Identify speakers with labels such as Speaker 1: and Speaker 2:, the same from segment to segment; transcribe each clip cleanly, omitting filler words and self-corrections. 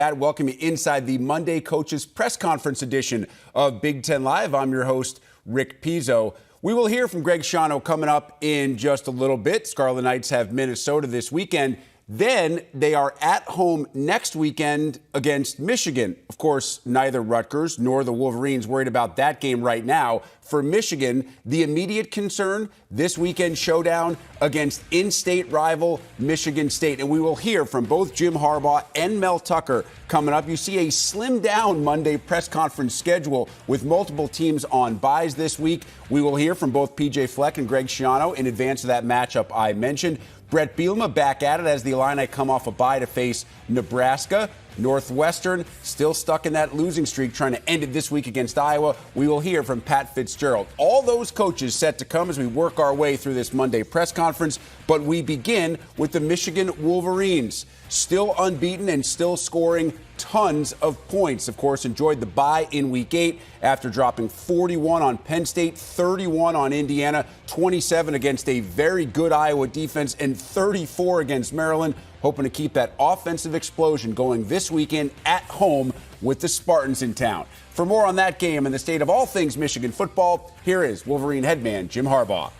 Speaker 1: Welcome you inside the Monday Coaches Press Conference edition of Big Ten Live. I'm your host, Rick Pizzo. We will hear from Greg Schiano coming up in just a little bit. Scarlet Knights have Minnesota this weekend. Then they are at home next weekend against Michigan. Of course, neither Rutgers nor the Wolverines worried about that game right now. For Michigan, the immediate concern, this weekend showdown against in-state rival Michigan State. And we will hear from both Jim Harbaugh and Mel Tucker coming up. You see a slimmed-down Monday press conference schedule with multiple teams on byes this week. We will hear from both PJ Fleck and Greg Schiano in advance of that matchup I mentioned. Bret Bielema back at it as the Illini come off a bye to face Nebraska. Northwestern still stuck in that losing streak, trying to end it this week against Iowa. We will hear from Pat Fitzgerald. All those coaches set to come as we work our way through this Monday press conference. But we begin with the Michigan Wolverines. Still unbeaten and still scoring tons of points. Of course, enjoyed the bye in Week 8 after dropping 41 on Penn State, 31 on Indiana, 27 against a very good Iowa defense, and 34 against Maryland. Hoping to keep that offensive explosion going this weekend at home with the Spartans in town. For more on that game and the state of all things Michigan football, here is Wolverine headman Jim Harbaugh.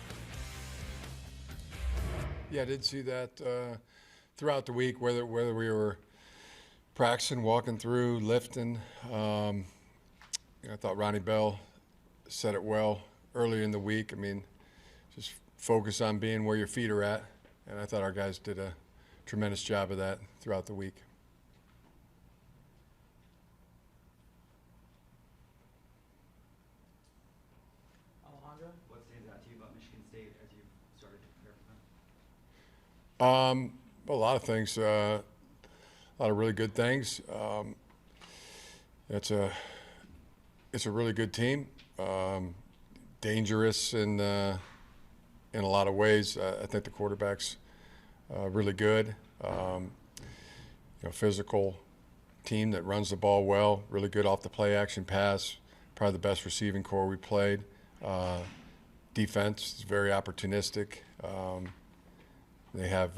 Speaker 2: Yeah, I did see that throughout the week, whether we were practicing, walking through, lifting. I thought Ronnie Bell said it well earlier in the week. I mean, just focus on being where your feet are at. And I thought our guys did a tremendous job of that throughout the week.
Speaker 3: Alejandro, what stands out to you about Michigan State as you started to prepare for them?
Speaker 2: Well, a lot of things, a lot of really good things. It's a really good team, dangerous in a lot of ways. I think the quarterback's really good. Physical team that runs the ball well, really good off the play action pass, probably the best receiving core we played. Defense is very opportunistic. They have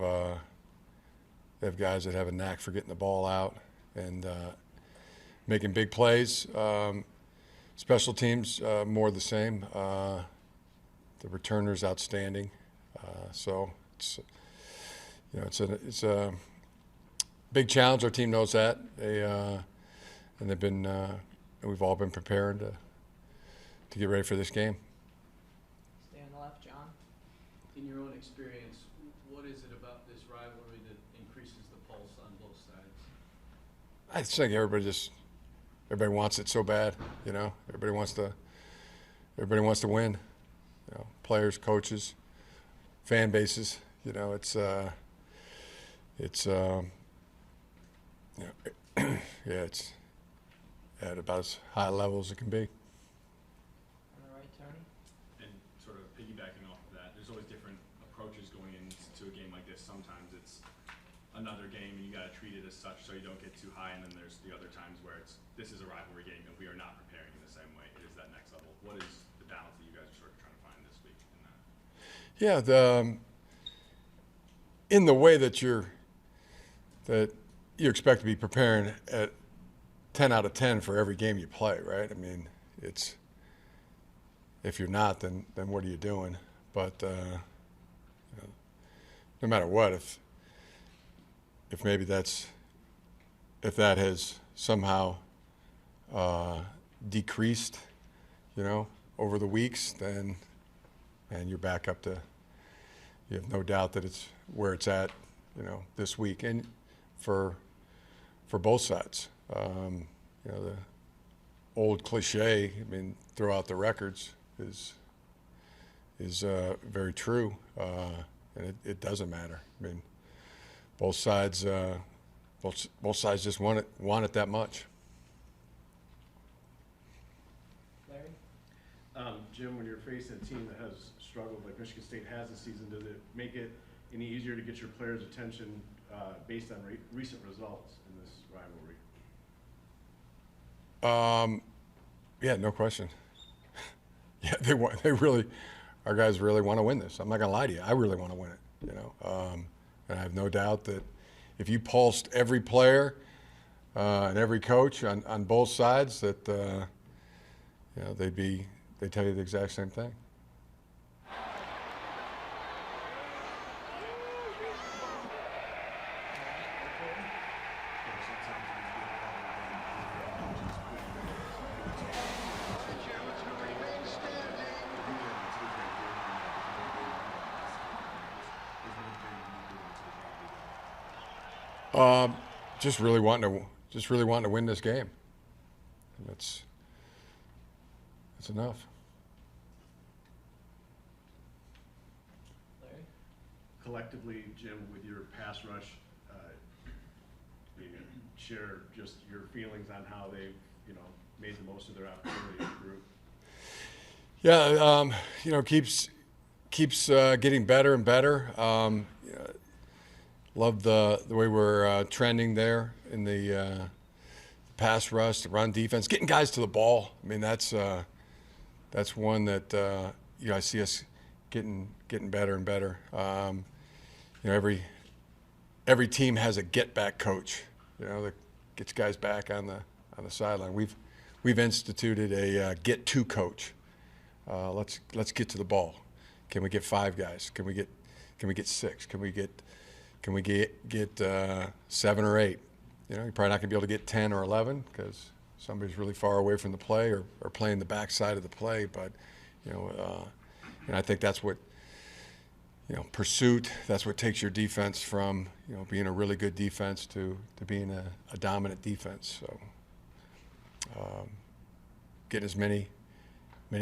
Speaker 2: guys that have a knack for getting the ball out and making big plays. Special teams, more the same. The returner's outstanding. So it's a big challenge. Our team knows that. We've all been preparing to get ready for this game.
Speaker 3: Stay on the left, John.
Speaker 4: In your own experience, what is it about this rivalry that increases the pulse on both sides?
Speaker 2: I think everybody wants it so bad. Everybody wants to win. Players, coaches, fan bases. It's at about as high a level as it can be.
Speaker 3: On the right, Tony.
Speaker 5: And sort of piggybacking off of that, there's always different approaches going into a game like this. Sometimes it's another game and you got to treat it as such so you don't get too high, and then there's the other times where this is a rivalry game and we are not preparing in the same way. It is that next level. What is the balance that you guys are sort of trying to find this week in that?
Speaker 2: Yeah, in the way that you expect to be preparing at 10 out of 10 for every game you play, right? I mean, if you're not, then what are you doing? But no matter what, if that has somehow decreased, over the weeks, then you're back up to. You have no doubt that it's where it's at, this week, and for both sides. The old cliche, throw out the records is very true, and it doesn't matter. Both sides just want it that much.
Speaker 3: Larry?
Speaker 6: Jim, when you're facing a team that has struggled like Michigan State has this season, does it make it any easier to get your players' attention based on recent results in this rivalry?
Speaker 2: Yeah, no question. Yeah, they really, our guys really want to win this. I'm not gonna lie to you. I really want to win it. And I have no doubt that if you pulsed every player and every coach on both sides that they'd tell you the exact same thing. Just really wanting to win this game. And that's enough.
Speaker 4: Larry?
Speaker 6: Collectively, Jim, with your pass rush, you can share just your feelings on how they've, made the most of their opportunity in the group.
Speaker 2: Yeah, keeps getting better and better. Love the way we're trending there in the pass rush, the run defense, getting guys to the ball. I mean, that's one that I see us getting better and better. Every team has a get back coach, that gets guys back on the sideline. We've instituted a get to coach. Let's get to the ball. Can we get 5 guys? Can we get 6? Can we get 7 or 8? You're probably not going to be able to get 10 or 11 because somebody's really far away from the play or playing the backside of the play. But, and I think that's what, pursuit, that's what takes your defense from, being a really good defense to being a dominant defense. So getting as many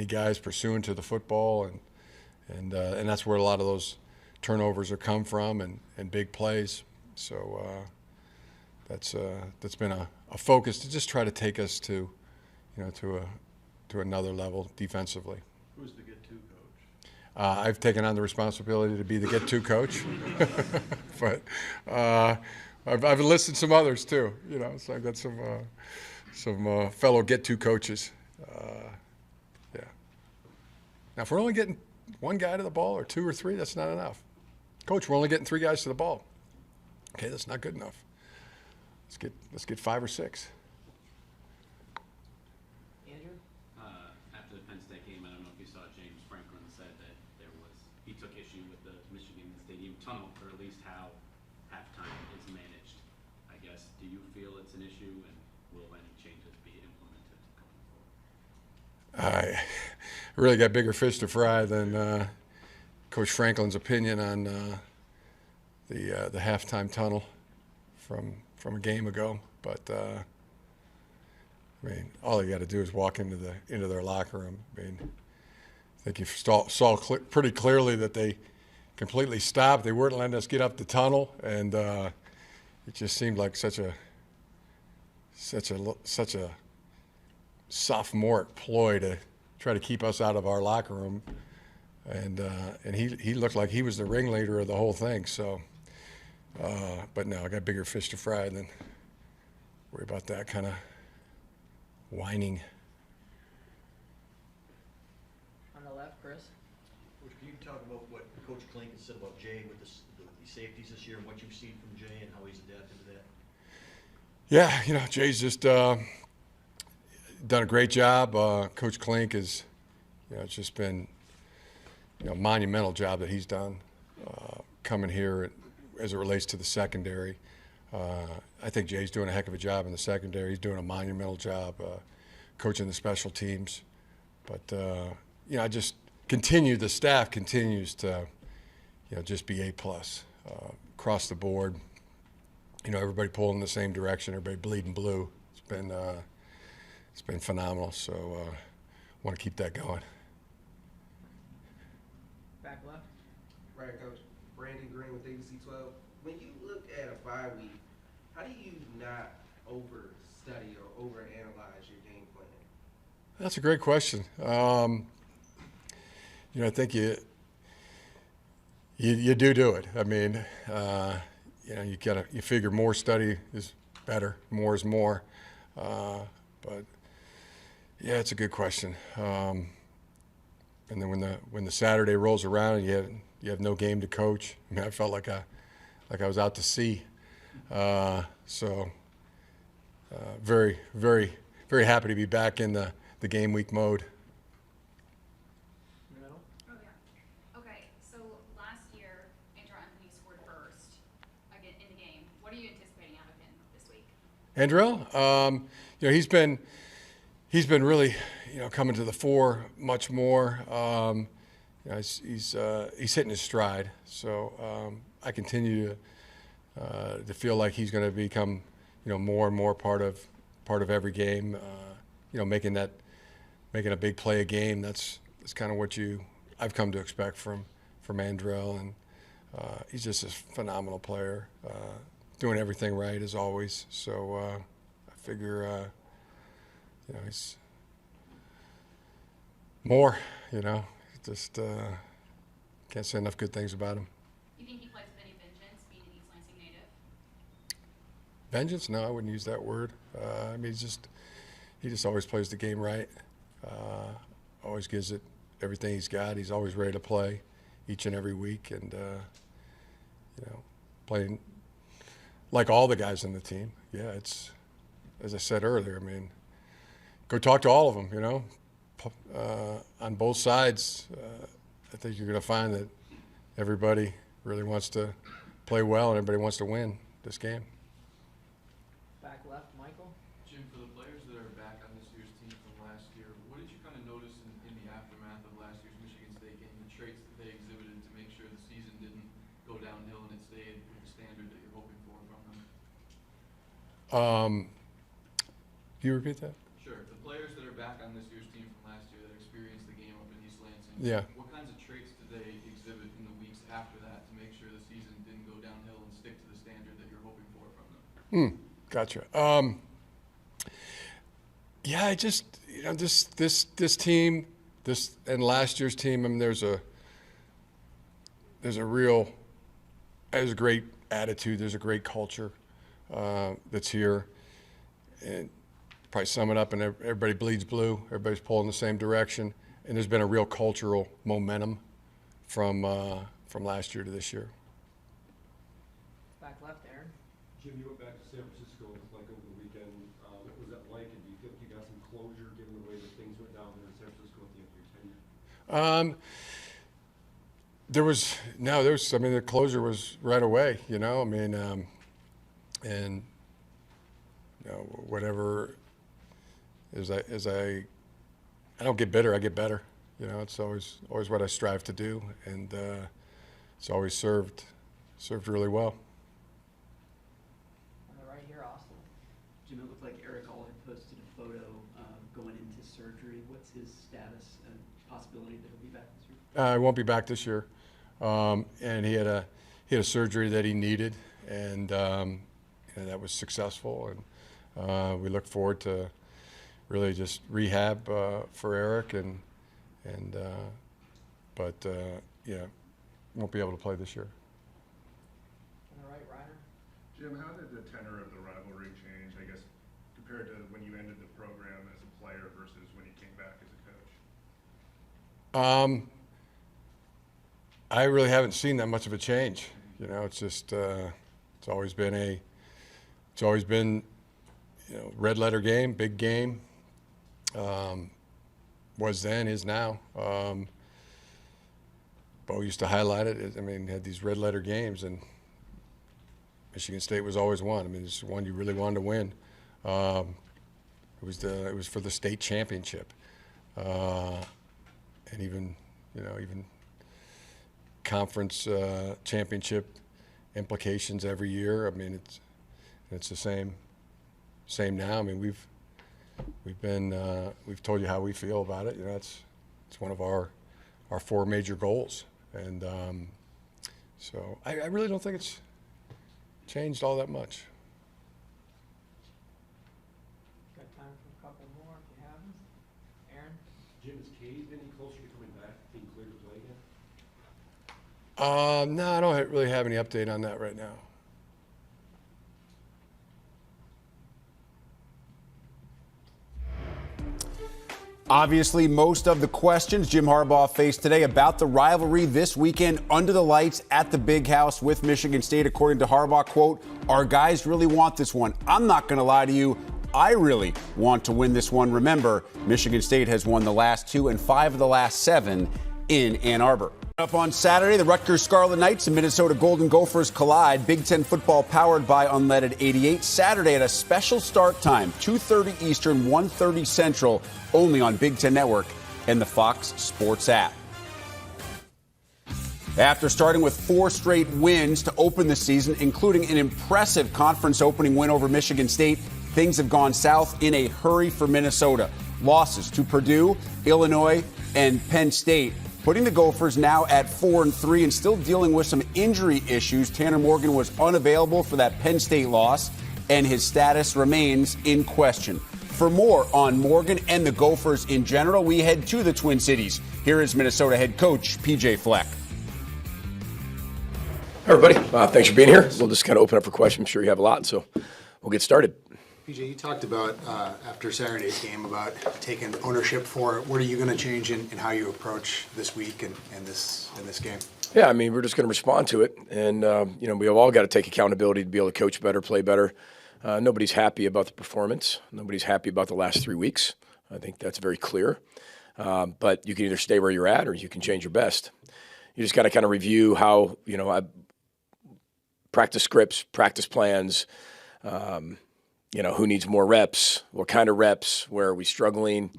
Speaker 2: guys pursuing to the football and that's where a lot of those turnovers are come from and big plays. So that's been a focus to just try to take us to another level defensively.
Speaker 6: Who's the get-to coach?
Speaker 2: I've taken on the responsibility to be the get-to coach, but I've enlisted some others too. So I've got some fellow get-to coaches. Yeah. Now, if we're only getting 1 guy to the ball or 2 or 3, that's not enough. Coach, we're only getting 3 guys to the ball. Okay, that's not good enough. Let's get 5 or 6.
Speaker 4: Andrew?
Speaker 7: After the Penn State game, I don't know if you saw James Franklin said that he took issue with the Michigan Stadium tunnel, or at least how halftime is managed. I guess, do you feel it's an issue, and will any changes be implemented going forward?
Speaker 2: I really got bigger fish to fry than Coach Franklin's opinion on the halftime tunnel from a game ago. But I mean, all you got to do is walk into their locker room. I mean, I think you saw pretty clearly that they completely stopped. They weren't letting us get up the tunnel, and it just seemed like such a sophomoric ploy to try to keep us out of our locker room. And he looked like he was the ringleader of the whole thing. So, but no, I got bigger fish to fry than worry about that kind of whining.
Speaker 4: On the left, Chris?
Speaker 8: Coach, can you talk about what Coach Klink has said about Jay with the safeties this year and what you've seen from Jay and how he's adapted to that?
Speaker 2: Yeah, Jay's just done a great job. Coach Klink has, it's just been, a monumental job that he's done coming here as it relates to the secondary. I think Jay's doing a heck of a job in the secondary. He's doing a monumental job coaching the special teams. But, the staff continues to, just be A+ across the board. Everybody pulling in the same direction, everybody bleeding blue. It's been phenomenal. So want to keep that going.
Speaker 4: Back left?
Speaker 9: Right, Coach. Brandon Green with ABC 12. When you look at a bye week, how do you not overstudy or overanalyze your game plan?
Speaker 2: That's a great question. I think you do it. I mean, you figure more study is better, more is more. But yeah, it's a good question. And then when the Saturday rolls around and you have no game to coach, I mean, I felt like I was out to sea. So very, very, very happy to be back in the game week mode.
Speaker 10: Oh, yeah. Okay, so last year, Andrew Anthony scored first again in the game. What are you anticipating out of him this week?
Speaker 2: Andrell, you know, he's been really, you know, coming to the fore much more. You know, he's hitting his stride. So I continue to feel like he's going to become, you know, more and more part of every game. You know, making a big play a game. That's kind of what I've come to expect from Andrell, and he's just a phenomenal player, doing everything right as always. So I figure, you know, he's more. You know, just can't say enough good things about him.
Speaker 10: You think he plays with any vengeance, being an East Lansing native?
Speaker 2: Vengeance? No, I wouldn't use that word. I mean, he just always plays the game right. Always gives it everything he's got. He's always ready to play each and every week, and you know, playing like all the guys on the team. Yeah, it's, as I said earlier, I mean, go talk to all of them, you know. On both sides, I think you're going to find that everybody really wants to play well and everybody wants to win this game.
Speaker 4: Back left, Michael. Jim, for the players that are back on this year's team from last year, what did you kind of notice in the aftermath of last year's Michigan State game, the traits that they exhibited to make sure the season didn't go downhill and it stayed with the standard that you're hoping for from them?
Speaker 2: Can you repeat that?
Speaker 4: Sure. The players that are back on this year's team from last year that experienced the game up in East Lansing,
Speaker 2: Yeah.
Speaker 4: what kinds of traits did they exhibit in the weeks after that to make sure the season didn't go downhill and stick to the standard that you're hoping for from them?
Speaker 2: Gotcha. Yeah, I just, you know, this team, and last year's team, I mean, there's a great attitude, there's a great culture that's here, and probably sum it up, and everybody bleeds blue, everybody's pulling the same direction, and there's been a real cultural momentum from last year to this year.
Speaker 4: Back left, Aaron.
Speaker 11: Jim, you went back to San Francisco, like over the weekend. What was that like, and do you feel like you got some closure given the way that things went down there in San Francisco at the end of your tenure?
Speaker 2: I mean, the closure was right away, you know, I mean, and, you know, whatever, I don't get bitter, I get better, you know, it's always what I strive to do, and it's always served really well.
Speaker 4: On the right here, Austin.
Speaker 3: Jim, it looked like Eric All had posted a photo going into surgery. What's his status and possibility that he'll be back this year?
Speaker 2: He won't be back this year, and he had a surgery that he needed, and that was successful, and we look forward to really just rehab for Eric, but yeah, won't be able to play this year.
Speaker 4: On the right, Ryder.
Speaker 6: Jim, how did the tenor of the rivalry change, I guess, compared to when you ended the program as a player versus when you came back as a coach?
Speaker 2: I really haven't seen that much of a change. You know, it's just it's always been, you know, red letter game, big game. Was then, is now. Bo used to highlight it. I mean, had these red letter games, and Michigan State was always one. I mean, it's one you really wanted to win. It was for the state championship, and even conference championship implications every year. I mean, it's the same now. I mean, we've told you how we feel about it. You know, it's one of our four major goals, and so I really don't think it's changed all that much.
Speaker 4: Got time for a couple more if you have them. Aaron?
Speaker 11: Jim, is Cade any closer to coming back, being cleared to play again?
Speaker 2: No, I don't really have any update on that right now.
Speaker 1: Obviously, most of the questions Jim Harbaugh faced today about the rivalry this weekend under the lights at the Big House with Michigan State. According to Harbaugh, quote, "Our guys really want this one. I'm not going to lie to you. I really want to win this one. Remember, Michigan State has won the last 2 and 5 of the last 7 in Ann Arbor. Up on Saturday, the Rutgers Scarlet Knights and Minnesota Golden Gophers collide. Big Ten football powered by Unleaded 88. Saturday at a special start time, 2:30 Eastern, 1:30 Central, only on Big Ten Network and the Fox Sports app. After starting with 4 straight wins to open the season, including an impressive conference opening win over Michigan State, things have gone south in a hurry for Minnesota. Losses to Purdue, Illinois, and Penn State, putting the Gophers now at 4-3 and still dealing with some injury issues. Tanner Morgan was unavailable for that Penn State loss, and his status remains in question. For more on Morgan and the Gophers in general, we head to the Twin Cities. Here is Minnesota head coach P.J. Fleck.
Speaker 12: Hey everybody, thanks for being here. We'll just kind of open up for questions. I'm sure you have a lot, so we'll get started.
Speaker 13: PJ, you talked about after Saturday's game about taking ownership for it. What are you going to change in how you approach this week and this game?
Speaker 12: Yeah, I mean, we're just going to respond to it, and we have all got to take accountability to be able to coach better, play better. Nobody's happy about the performance. Nobody's happy about the last 3 weeks. I think that's very clear. But you can either stay where you're at or you can change your best. You just got to kind of review how practice scripts, practice plans. Who needs more reps, what kind of reps, where are we struggling,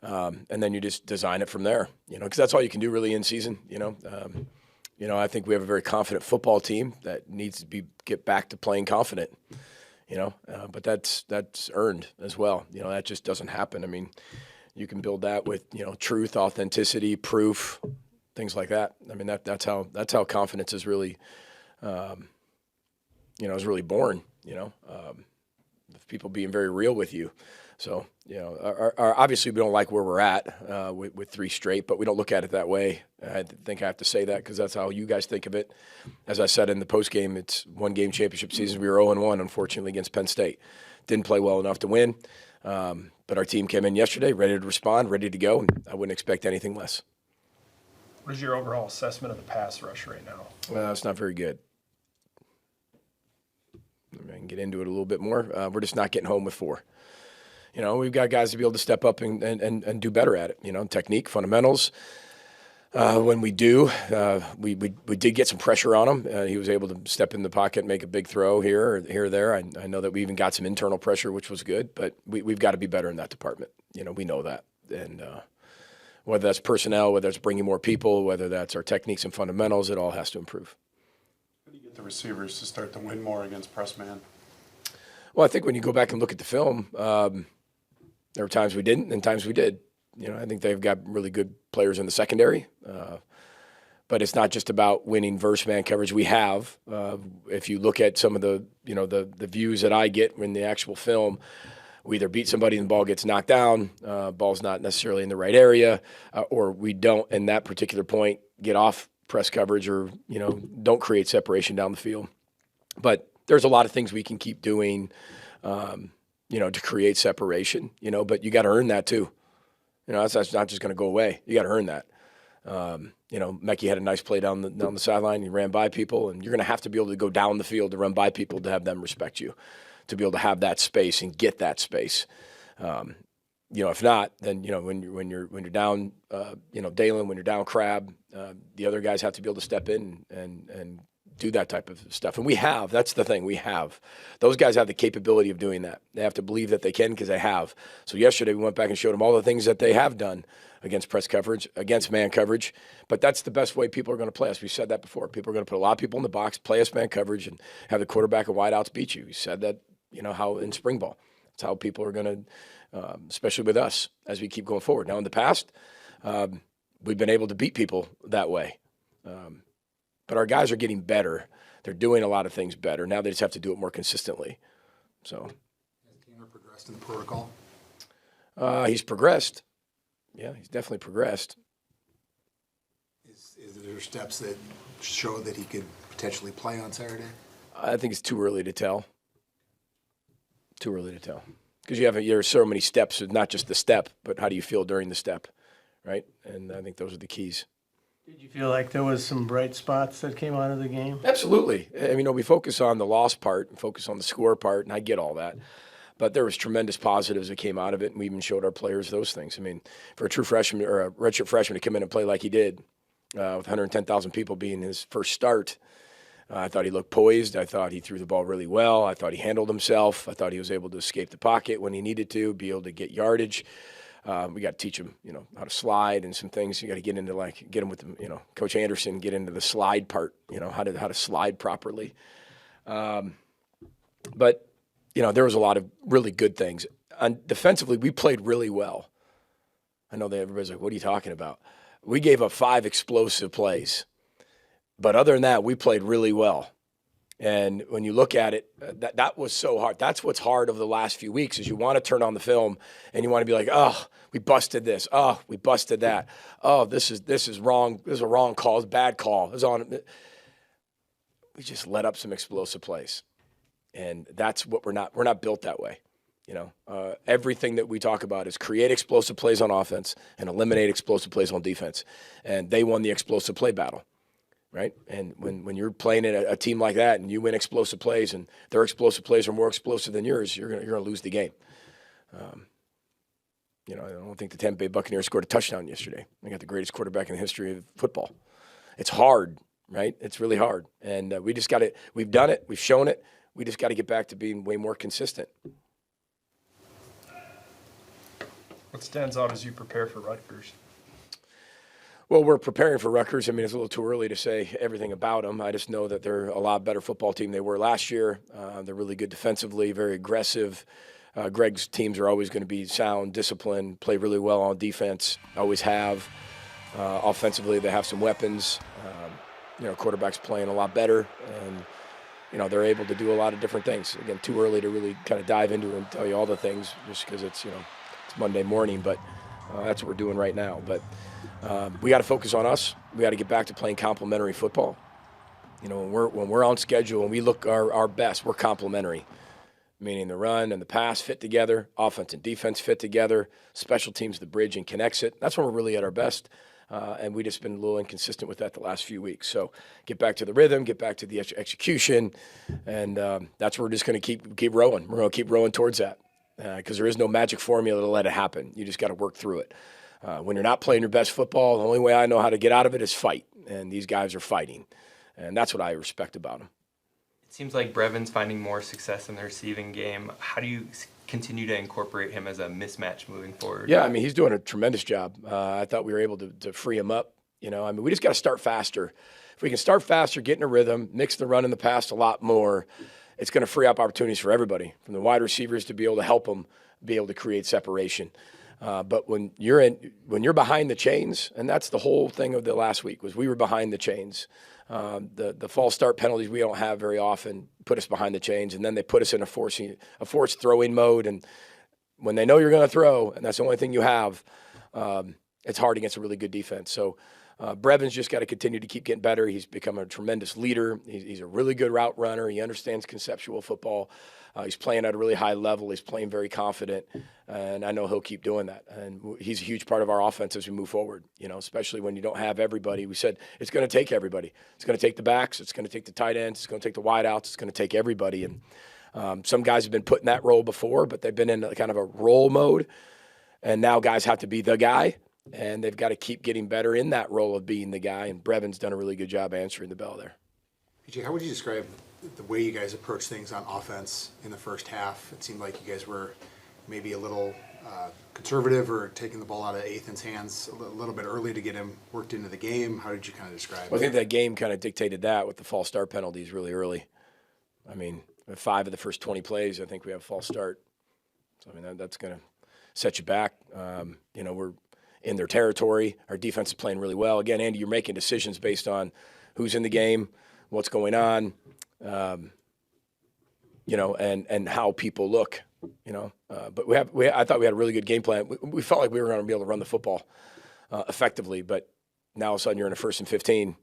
Speaker 12: and then you just design it from there, because that's all you can do really in season, I think we have a very confident football team that needs to get back to playing confident, but that's earned as well. That just doesn't happen. I mean, you can build that with, truth, authenticity, proof, things like that. I mean, that's how confidence is really, is really born, people being very real with you. So, obviously we don't like where we're at with 3 straight, but we don't look at it that way. I think I have to say that because that's how you guys think of it. As I said in the postgame, it's 1-game championship season. We were 0-1, unfortunately, against Penn State. Didn't play well enough to win, but our team came in yesterday ready to respond, ready to go, and I wouldn't expect anything less.
Speaker 14: What is your overall assessment of the pass rush right now?
Speaker 12: Well, it's not very good. I can get into it a little bit more. We're just not getting home with 4. We've got guys to be able to step up and do better at it. Technique, fundamentals. When we do, we did get some pressure on him. He was able to step in the pocket and make a big throw here or there. I know that we even got some internal pressure, which was good, but we've got to be better in that department. We know that. And whether that's personnel, whether that's bringing more people, whether that's our techniques and fundamentals, it all has to improve.
Speaker 15: The receivers to start to win more against press man?
Speaker 12: Well, I think when you go back and look at the film, there were times we didn't and times we did. I think they've got really good players in the secondary, but it's not just about winning versus man coverage. We have, if you look at some of the views that I get in the actual film, we either beat somebody and the ball gets knocked down, ball's not necessarily in the right area, or we don't, in that particular point, get off press coverage or, don't create separation down the field. But there's a lot of things we can keep doing, to create separation, but you got to earn that too. That's not just going to go away. You got to earn that. Mekhi had a nice play down the sideline. He ran by people, and you're going to have to be able to go down the field to run by people to have them respect you, to be able to have that space and get that space. If not, then when you're down, Dalen, when you're down Crab, the other guys have to be able to step in and do that type of stuff. And we have. That's the thing. We have. Those guys have the capability of doing that. They have to believe that they can because they have. So yesterday we went back and showed them all the things that they have done against press coverage, against man coverage. But that's the best way people are going to play us. We said that before. People are going to put a lot of people in the box, play us man coverage, and have the quarterback and wideouts beat you. We said that, how in spring ball. That's how people are going to, especially with us, as we keep going forward. Now, in the past, we've been able to beat people that way. But our guys are getting better. They're doing a lot of things better. Now they just have to do it more consistently. So,
Speaker 13: has Tanner progressed in the protocol?
Speaker 12: He's progressed. Yeah, he's definitely progressed.
Speaker 13: Is there steps that show that he could potentially play on Saturday?
Speaker 12: I think it's too early to tell. Too early to tell. Because there's so many steps, not just the step, but how do you feel during the step, right? And I think those are the keys.
Speaker 16: Did you feel like there was some bright spots that came out of the game?
Speaker 12: Absolutely. I mean, we focus on the loss part and focus on the score part, and I get all that. But there was tremendous positives that came out of it, and we even showed our players those things. I mean, for a true freshman or a redshirt freshman to come in and play like he did, with 110,000 people being his first start, I thought he looked poised. I thought he threw the ball really well. I thought he handled himself. I thought he was able to escape the pocket when he needed to, be able to get yardage. We got to teach him, how to slide and some things. You got to get into get him with the, Coach Anderson, get into the slide part, how to slide properly. But there was a lot of really good things. Defensively, we played really well. I know that everybody's like, what are you talking about? We gave up 5 explosive plays. But other than that, we played really well. And when you look at it, that was so hard. That's what's hard over the last few weeks is you want to turn on the film and you want to be like, oh, we busted this. Oh, we busted that. Oh, this is wrong. This is a wrong call. It's a bad call. We just let up some explosive plays. And that's what we're not built that way. Everything that we talk about is create explosive plays on offense and eliminate explosive plays on defense. And they won the explosive play battle. Right? And when you're playing at a team like that and you win explosive plays and their explosive plays are more explosive than yours, you're gonna lose the game. I don't think the Tampa Bay Buccaneers scored a touchdown yesterday. They got the greatest quarterback in the history of football. It's hard, right? It's really hard. And we just got it. We've done it. We've shown it. We just got to get back to being way more consistent.
Speaker 14: What stands out as you prepare for Rutgers?
Speaker 12: Well, we're preparing for Rutgers. I mean, it's a little too early to say everything about them. I just know that they're a lot better football team than they were last year. They're really good defensively, very aggressive. Greg's teams are always going to be sound, disciplined, play really well on defense, always have. Offensively, they have some weapons. Quarterback's playing a lot better, and they're able to do a lot of different things. Again, too early to really kind of dive into it and tell you all the things just because it's Monday morning, but that's what we're doing right now. But we got to focus on us. We got to get back to playing complementary football. When we're on schedule and we look our best, we're complementary, meaning the run and the pass fit together, offense and defense fit together, special teams the bridge and connects it. That's when we're really at our best, and we just been a little inconsistent with that the last few weeks. So get back to the rhythm, get back to the execution, and that's where we're just going to keep rowing. We're going to keep rowing towards that because there is no magic formula to let it happen. You just got to work through it. When you're not playing your best football, the only way I know how to get out of it is fight, and these guys are fighting, and that's what I respect about them.
Speaker 17: It seems like Brevin's finding more success in the receiving game. How do you continue to incorporate him as a mismatch moving forward?
Speaker 12: Yeah, I mean, he's doing a tremendous job. I thought we were able to free him up. We just got to start faster. If we can start faster, get in a rhythm, mix the run and the pass a lot more, it's going to free up opportunities for everybody, from the wide receivers to be able to help them be able to create separation. But when you're behind the chains, and that's the whole thing of the last week, was we were behind the chains. The false start penalties we don't have very often put us behind the chains, and then they put us in a forced throwing mode. And when they know you're going to throw, and that's the only thing you have, it's hard against a really good defense. So Brevin's just got to continue to keep getting better. He's become a tremendous leader. He's a really good route runner. He understands conceptual football. He's playing at a really high level. He's playing very confident, and I know he'll keep doing that. And he's a huge part of our offense as we move forward, especially when you don't have everybody. We said it's going to take everybody. It's going to take the backs. It's going to take the tight ends. It's going to take the wideouts. It's going to take everybody. And some guys have been put in that role before, but they've been in kind of a role mode, and now guys have to be the guy, and they've got to keep getting better in that role of being the guy, and Brevin's done a really good job answering the bell there.
Speaker 13: PJ, how would you describe the way you guys approach things on offense in the first half? It seemed like you guys were maybe a little conservative or taking the ball out of Athan's hands a little bit early to get him worked into the game. How did you kind of describe it?
Speaker 12: I think that game kind of dictated that with the false start penalties really early. I mean, 5 of the first 20 plays, I think we have a false start. So, I mean, that's going to set you back. We're in their territory. Our defense is playing really well. Again, Andy, you're making decisions based on who's in the game, what's going on, and how people look, But I thought we had a really good game plan. We felt like we were going to be able to run the football effectively, but now all of a sudden you're in a 1st and 15,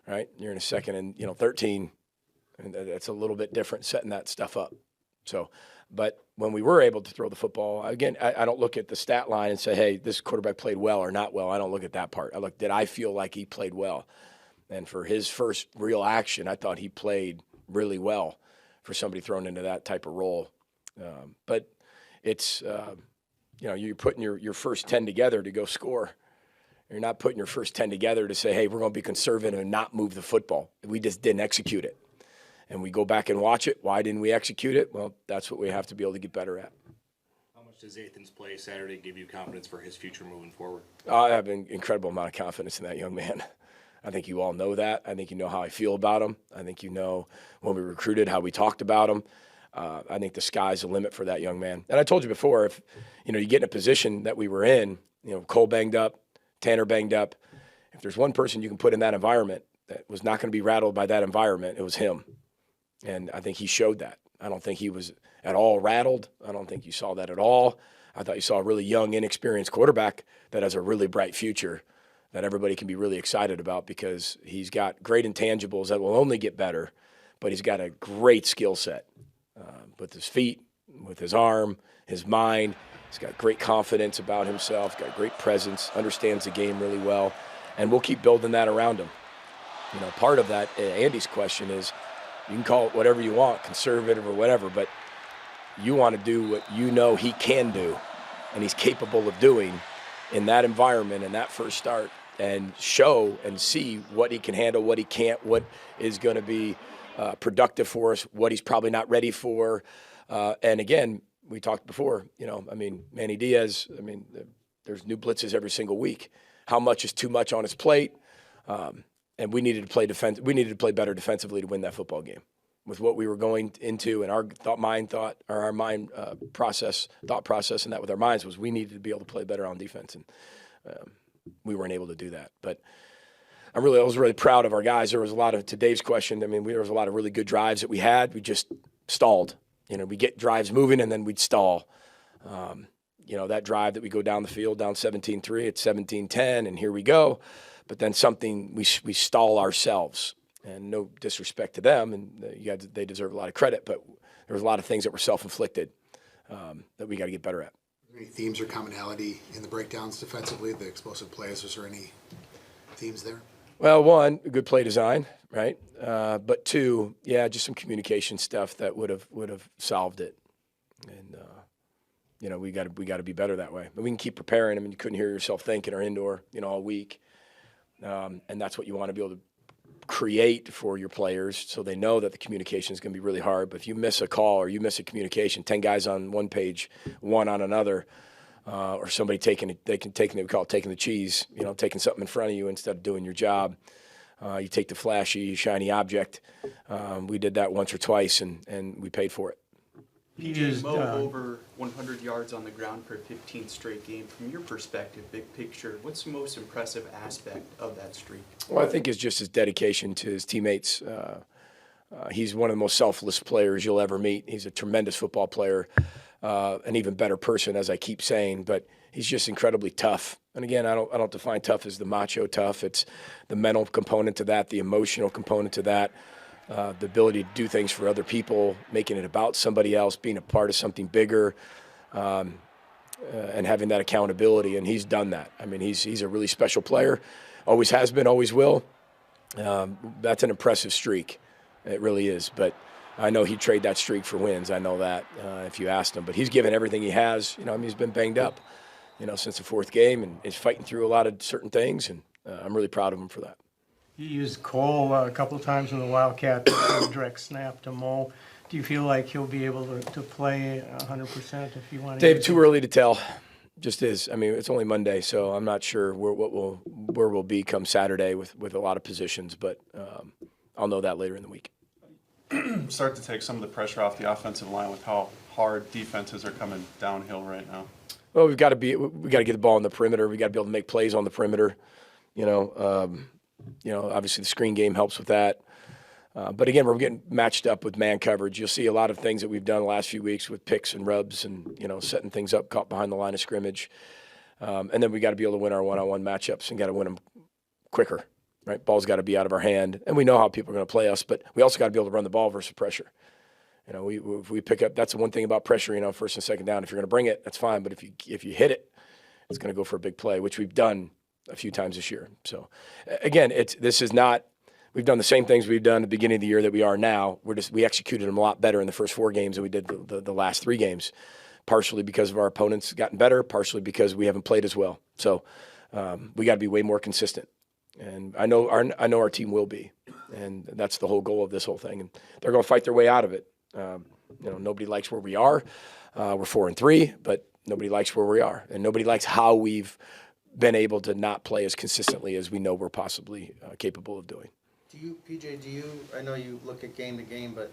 Speaker 12: right? You're in a 2nd and 13, and that's a little bit different setting that stuff up. So, but when we were able to throw the football, again, I don't look at the stat line and say, hey, this quarterback played well or not well. I don't look at that part. Did I feel like he played well? And for his first real action, I thought he played really well for somebody thrown into that type of role. But it's, you're putting your first 10 together to go score. You're not putting your first 10 together to say, hey, we're going to be conservative and not move the football. We just didn't execute it. And we go back and watch it. Why didn't we execute it? Well, that's what we have to be able to get better at.
Speaker 18: How much does Ethan's play Saturday give you confidence for his future moving forward?
Speaker 12: I have an incredible amount of confidence in that young man. I think you all know that. I think you know how I feel about him. I think you know when we recruited, how we talked about him. I think the sky's the limit for that young man. And I told you before, if you get in a position that we were in, Cole banged up, Tanner banged up, if there's one person you can put in that environment that was not going to be rattled by that environment, it was him. And I think he showed that. I don't think he was at all rattled. I don't think you saw that at all. I thought you saw a really young, inexperienced quarterback that has a really bright future that everybody can be really excited about because he's got great intangibles that will only get better, but he's got a great skill set with his feet, with his arm, his mind. He's got great confidence about himself, got great presence, understands the game really well, and we'll keep building that around him. Part of that, Andy's question is, you can call it whatever you want, conservative or whatever, but you want to do what you know he can do and he's capable of doing in that environment and that first start and show and see what he can handle, what he can't, what is going to be productive for us, what he's probably not ready for. And again, we talked before, Manny Diaz, there's new blitzes every single week. How much is too much on his plate? And we needed to play defense. We needed to play better defensively to win that football game. With what we were going into, and our thought process, and that with our minds was we needed to be able to play better on defense, and we weren't able to do that. But I was really proud of our guys. There was a lot of, to Dave's question, there was a lot of really good drives that we had. We just stalled. We get drives moving and then we'd stall. That drive that we go down the field, down 17-3, it's 17-10, and here we go. But then we stall ourselves. And no disrespect to them, and they deserve a lot of credit, but there was a lot of things that were self-inflicted that we got to get better at.
Speaker 13: Any themes or commonality in the breakdowns defensively, the explosive plays? Was there any themes there?
Speaker 12: Well, one, good play design, right? But two, just some communication stuff that would have solved it. And we got to be better that way. But we can keep preparing. You couldn't hear yourself thinking or indoor, all week, and that's what you want to be able to create for your players so they know that the communication is going to be really hard. But if you miss a call or you miss a communication, 10 guys on one page, one on another, or somebody we call it taking the cheese, taking something in front of you instead of doing your job. You take the flashy, shiny object. We did that once or twice, and we paid for it.
Speaker 3: PJ Mo over 100 yards on the ground for a 15th straight game. From your perspective, big picture, what's the most impressive aspect of that streak?
Speaker 12: Well, I think it's just his dedication to his teammates. He's one of the most selfless players you'll ever meet. He's a tremendous football player, an even better person, as I keep saying, but he's just incredibly tough. And again, I don't define tough as the macho tough. It's the mental component to that, the emotional component to that. The ability to do things for other people, making it about somebody else, being a part of something bigger, and having that accountability. And he's done that. He's a really special player. Always has been, always will. That's an impressive streak. It really is. But I know he'd trade that streak for wins. I know that if you asked him. But he's given everything he has. He's been banged up, since the fourth game, and is fighting through a lot of certain things. And I'm really proud of him for that.
Speaker 16: You used Cole a couple of times in the Wildcat direct snap to Mo. Do you feel like he'll be able to play 100% if you want to?
Speaker 12: Dave, too early to tell. Just is. It's only Monday, so I'm not sure where we'll be come Saturday with a lot of positions, but I'll know that later in the week.
Speaker 15: Start to take some of the pressure off the offensive line with how hard defenses are coming downhill right now.
Speaker 12: Well, we got to get the ball on the perimeter. We got to be able to make plays on the perimeter. Obviously the screen game helps with that. But again, we're getting matched up with man coverage. You'll see a lot of things that we've done the last few weeks with picks and rubs and, setting things up, caught behind the line of scrimmage. And then we got to be able to win our one-on-one matchups and got to win them quicker, right? Ball's got to be out of our hand. And we know how people are going to play us, but we also got to be able to run the ball versus pressure. If we pick up, that's the one thing about pressure, first and second down. If you're going to bring it, that's fine. But if you hit it, it's going to go for a big play, which we've done a few times this year. So again, we've done the same things we've done at the beginning of the year that we are now. We executed them a lot better in the first 4 games than we did the last 3 games. partially because of our opponents gotten better, partially because we haven't played as well. So we got to be way more consistent. And I know our team will be. And that's the whole goal of this whole thing. And they're going to fight their way out of it. Nobody likes where we are. We're 4-3, but nobody likes where we are. And nobody likes how we've been able to not play as consistently as we know we're possibly capable of doing.
Speaker 19: PJ, I know you look at game to game, but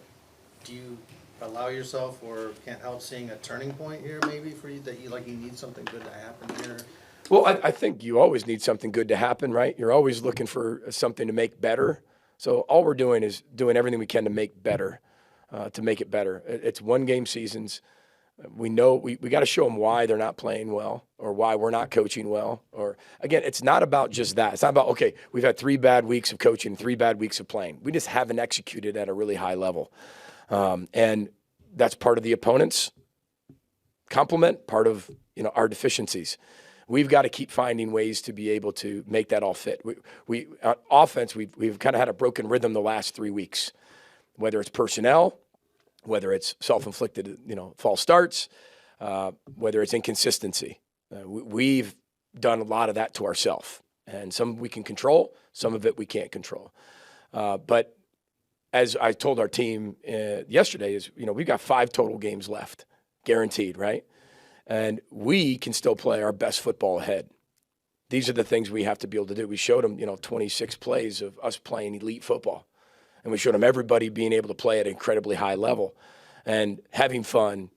Speaker 19: do you allow yourself or can't help seeing a turning point here maybe for you that you need something good to happen here?
Speaker 12: Well, I think you always need something good to happen, right? You're always looking for something to make better. So all we're doing is doing everything we can to make better, to make it better. It's one-game seasons. We know we got to show them why they're not playing well or why we're not coaching well. Or, again, it's not about just that. It's not about, okay, we've had 3 bad weeks of coaching, 3 bad weeks of playing. We just haven't executed at a really high level. And that's part of the opponent's compliment, part of our deficiencies. We've got to keep finding ways to be able to make that all fit. We on offense, we've kind of had a broken rhythm the last 3 weeks, whether it's personnel, whether it's self-inflicted, false starts, whether it's inconsistency. We've done a lot of that to ourselves, and some we can control, some of it we can't control. But as I told our team yesterday, we've got 5 total games left, guaranteed, right? And we can still play our best football ahead. These are the things we have to be able to do. We showed them, 26 plays of us playing elite football. And we showed them everybody being able to play at an incredibly high level and having fun,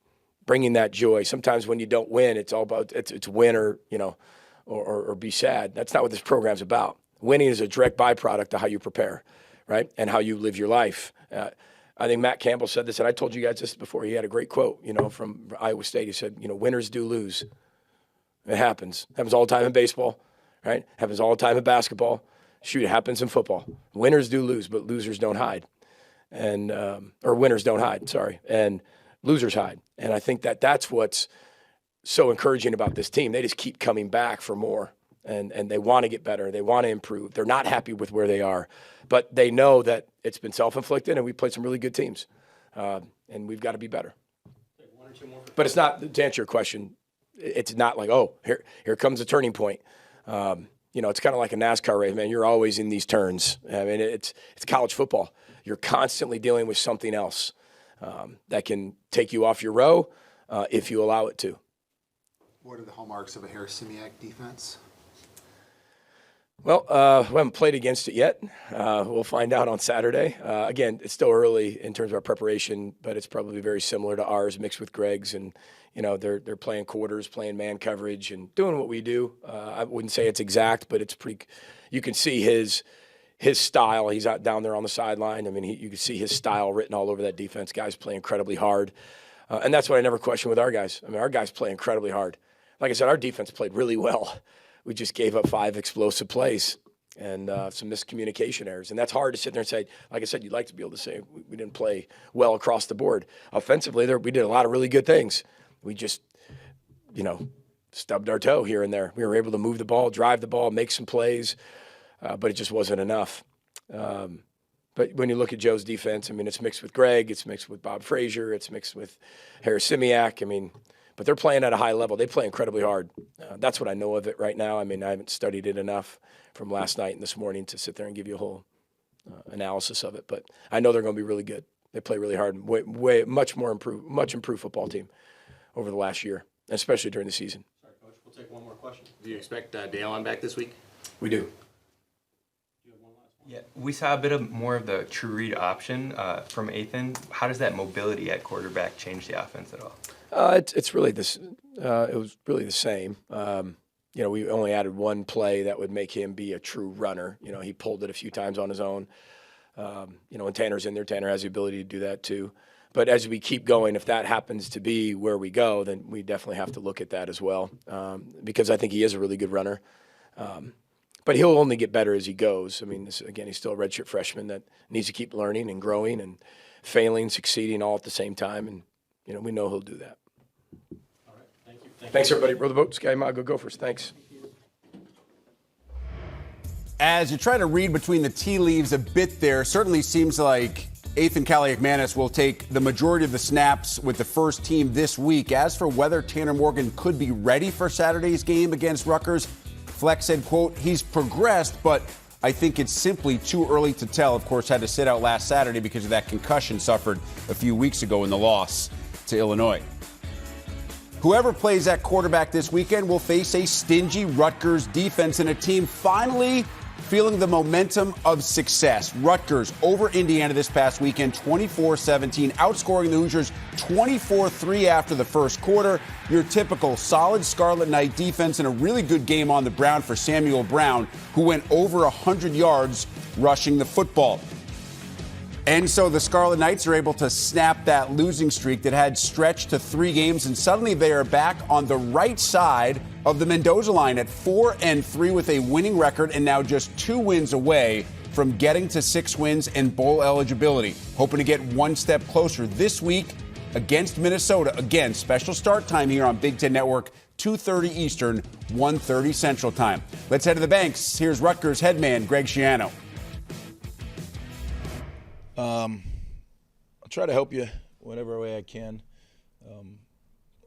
Speaker 12: bringing that joy. Sometimes when you don't win, it's all about it's win or be sad. That's not what this program's about. Winning is a direct byproduct of how you prepare, right, and how you live your life. I think Matt Campbell said this, and I told you guys this before. He had a great quote, from Iowa State. He said, winners do lose. It happens. Happens all the time in baseball, right? Happens all the time in basketball. Shoot, it happens in football. Winners do lose, but losers don't hide. And or winners don't hide, sorry. And losers hide. And I think that's what's so encouraging about this team. They just keep coming back for more. And they want to get better. They want to improve. They're not happy with where they are. But they know that it's been self-inflicted, and we played some really good teams. And we've got to be better. But it's not, to answer your question, it's not like, oh, here comes a turning point. It's kind of like a NASCAR race, man. You're always in these turns. I mean, it's college football. You're constantly dealing with something else that can take you off your row if you allow it to.
Speaker 13: What are the hallmarks of a Harris-Simiak defense?
Speaker 12: Well, we haven't played against it yet. We'll find out on Saturday. Again, it's still early in terms of our preparation, but it's probably very similar to ours, mixed with Greg's. And they're playing quarters, playing man coverage, and doing what we do. I wouldn't say it's exact, but it's pretty. You can see his style. He's out down there on the sideline. I mean, you can see his style written all over that defense. Guys play incredibly hard, and that's what I never question with our guys. I mean, our guys play incredibly hard. Like I said, our defense played really well. We just gave up 5 explosive plays and some miscommunication errors. And that's hard to sit there and say, like I said, you'd like to be able to say we didn't play well across the board. Offensively, we did a lot of really good things. We just, stubbed our toe here and there. We were able to move the ball, drive the ball, make some plays, but it just wasn't enough. But when you look at Joe's defense, I mean, it's mixed with Greg, it's mixed with Bob Frazier, it's mixed with Harris-Simiak. I mean, but they're playing at a high level. They play incredibly hard. That's what I know of it right now. I mean, I haven't studied it enough from last night and this morning to sit there and give you a whole analysis of it. But I know they're going to be really good. They play really hard. Much improved football team over the last year, especially during the season.
Speaker 19: Sorry, Coach. We'll take one more question.
Speaker 18: Do you expect Dale back this week?
Speaker 12: We do.
Speaker 17: Yeah, we saw a bit of more of the true read option from Ethan. How does that mobility at quarterback change the offense at all?
Speaker 12: It's really this. It was really the same. We only added one play that would make him be a true runner. He pulled it a few times on his own. When Tanner's in there, Tanner has the ability to do that too. But as we keep going, if that happens to be where we go, then we definitely have to look at that as well, because I think he is a really good runner. But he'll only get better as he goes. I mean, he's still a redshirt freshman that needs to keep learning and growing and failing, succeeding all at the same time. And, we know he'll do that.
Speaker 19: All right. Thank you.
Speaker 12: Thanks, everybody. Row the boat. Sky Mago Gophers. Thanks.
Speaker 1: As you try to read between the tea leaves a bit there, certainly seems like Ethan Kaliakmanis will take the majority of the snaps with the first team this week. As for whether Tanner Morgan could be ready for Saturday's game against Rutgers, Fleck said, quote, he's progressed, but I think it's simply too early to tell. Of course, had to sit out last Saturday because of that concussion suffered a few weeks ago in the loss to Illinois. Whoever plays at quarterback this weekend will face a stingy Rutgers defense and a team finally feeling the momentum of success. Rutgers over Indiana this past weekend, 24-17, outscoring the Hoosiers 24-3 after the first quarter. Your typical solid Scarlet Knight defense and a really good game on the ground for Samuel Brown, who went over 100 yards rushing the football. And so the Scarlet Knights are able to snap that losing streak that had stretched to 3 games, and suddenly they are back on the right side of the Mendoza line at 4-3 with a winning record and now just 2 wins away from getting to 6 wins and bowl eligibility. Hoping to get one step closer this week against Minnesota. Again, special start time here on Big Ten Network, 2:30 Eastern, 1:30 Central Time. Let's head to the banks. Here's Rutgers headman Greg Schiano.
Speaker 20: I'll try to help you whatever way I can.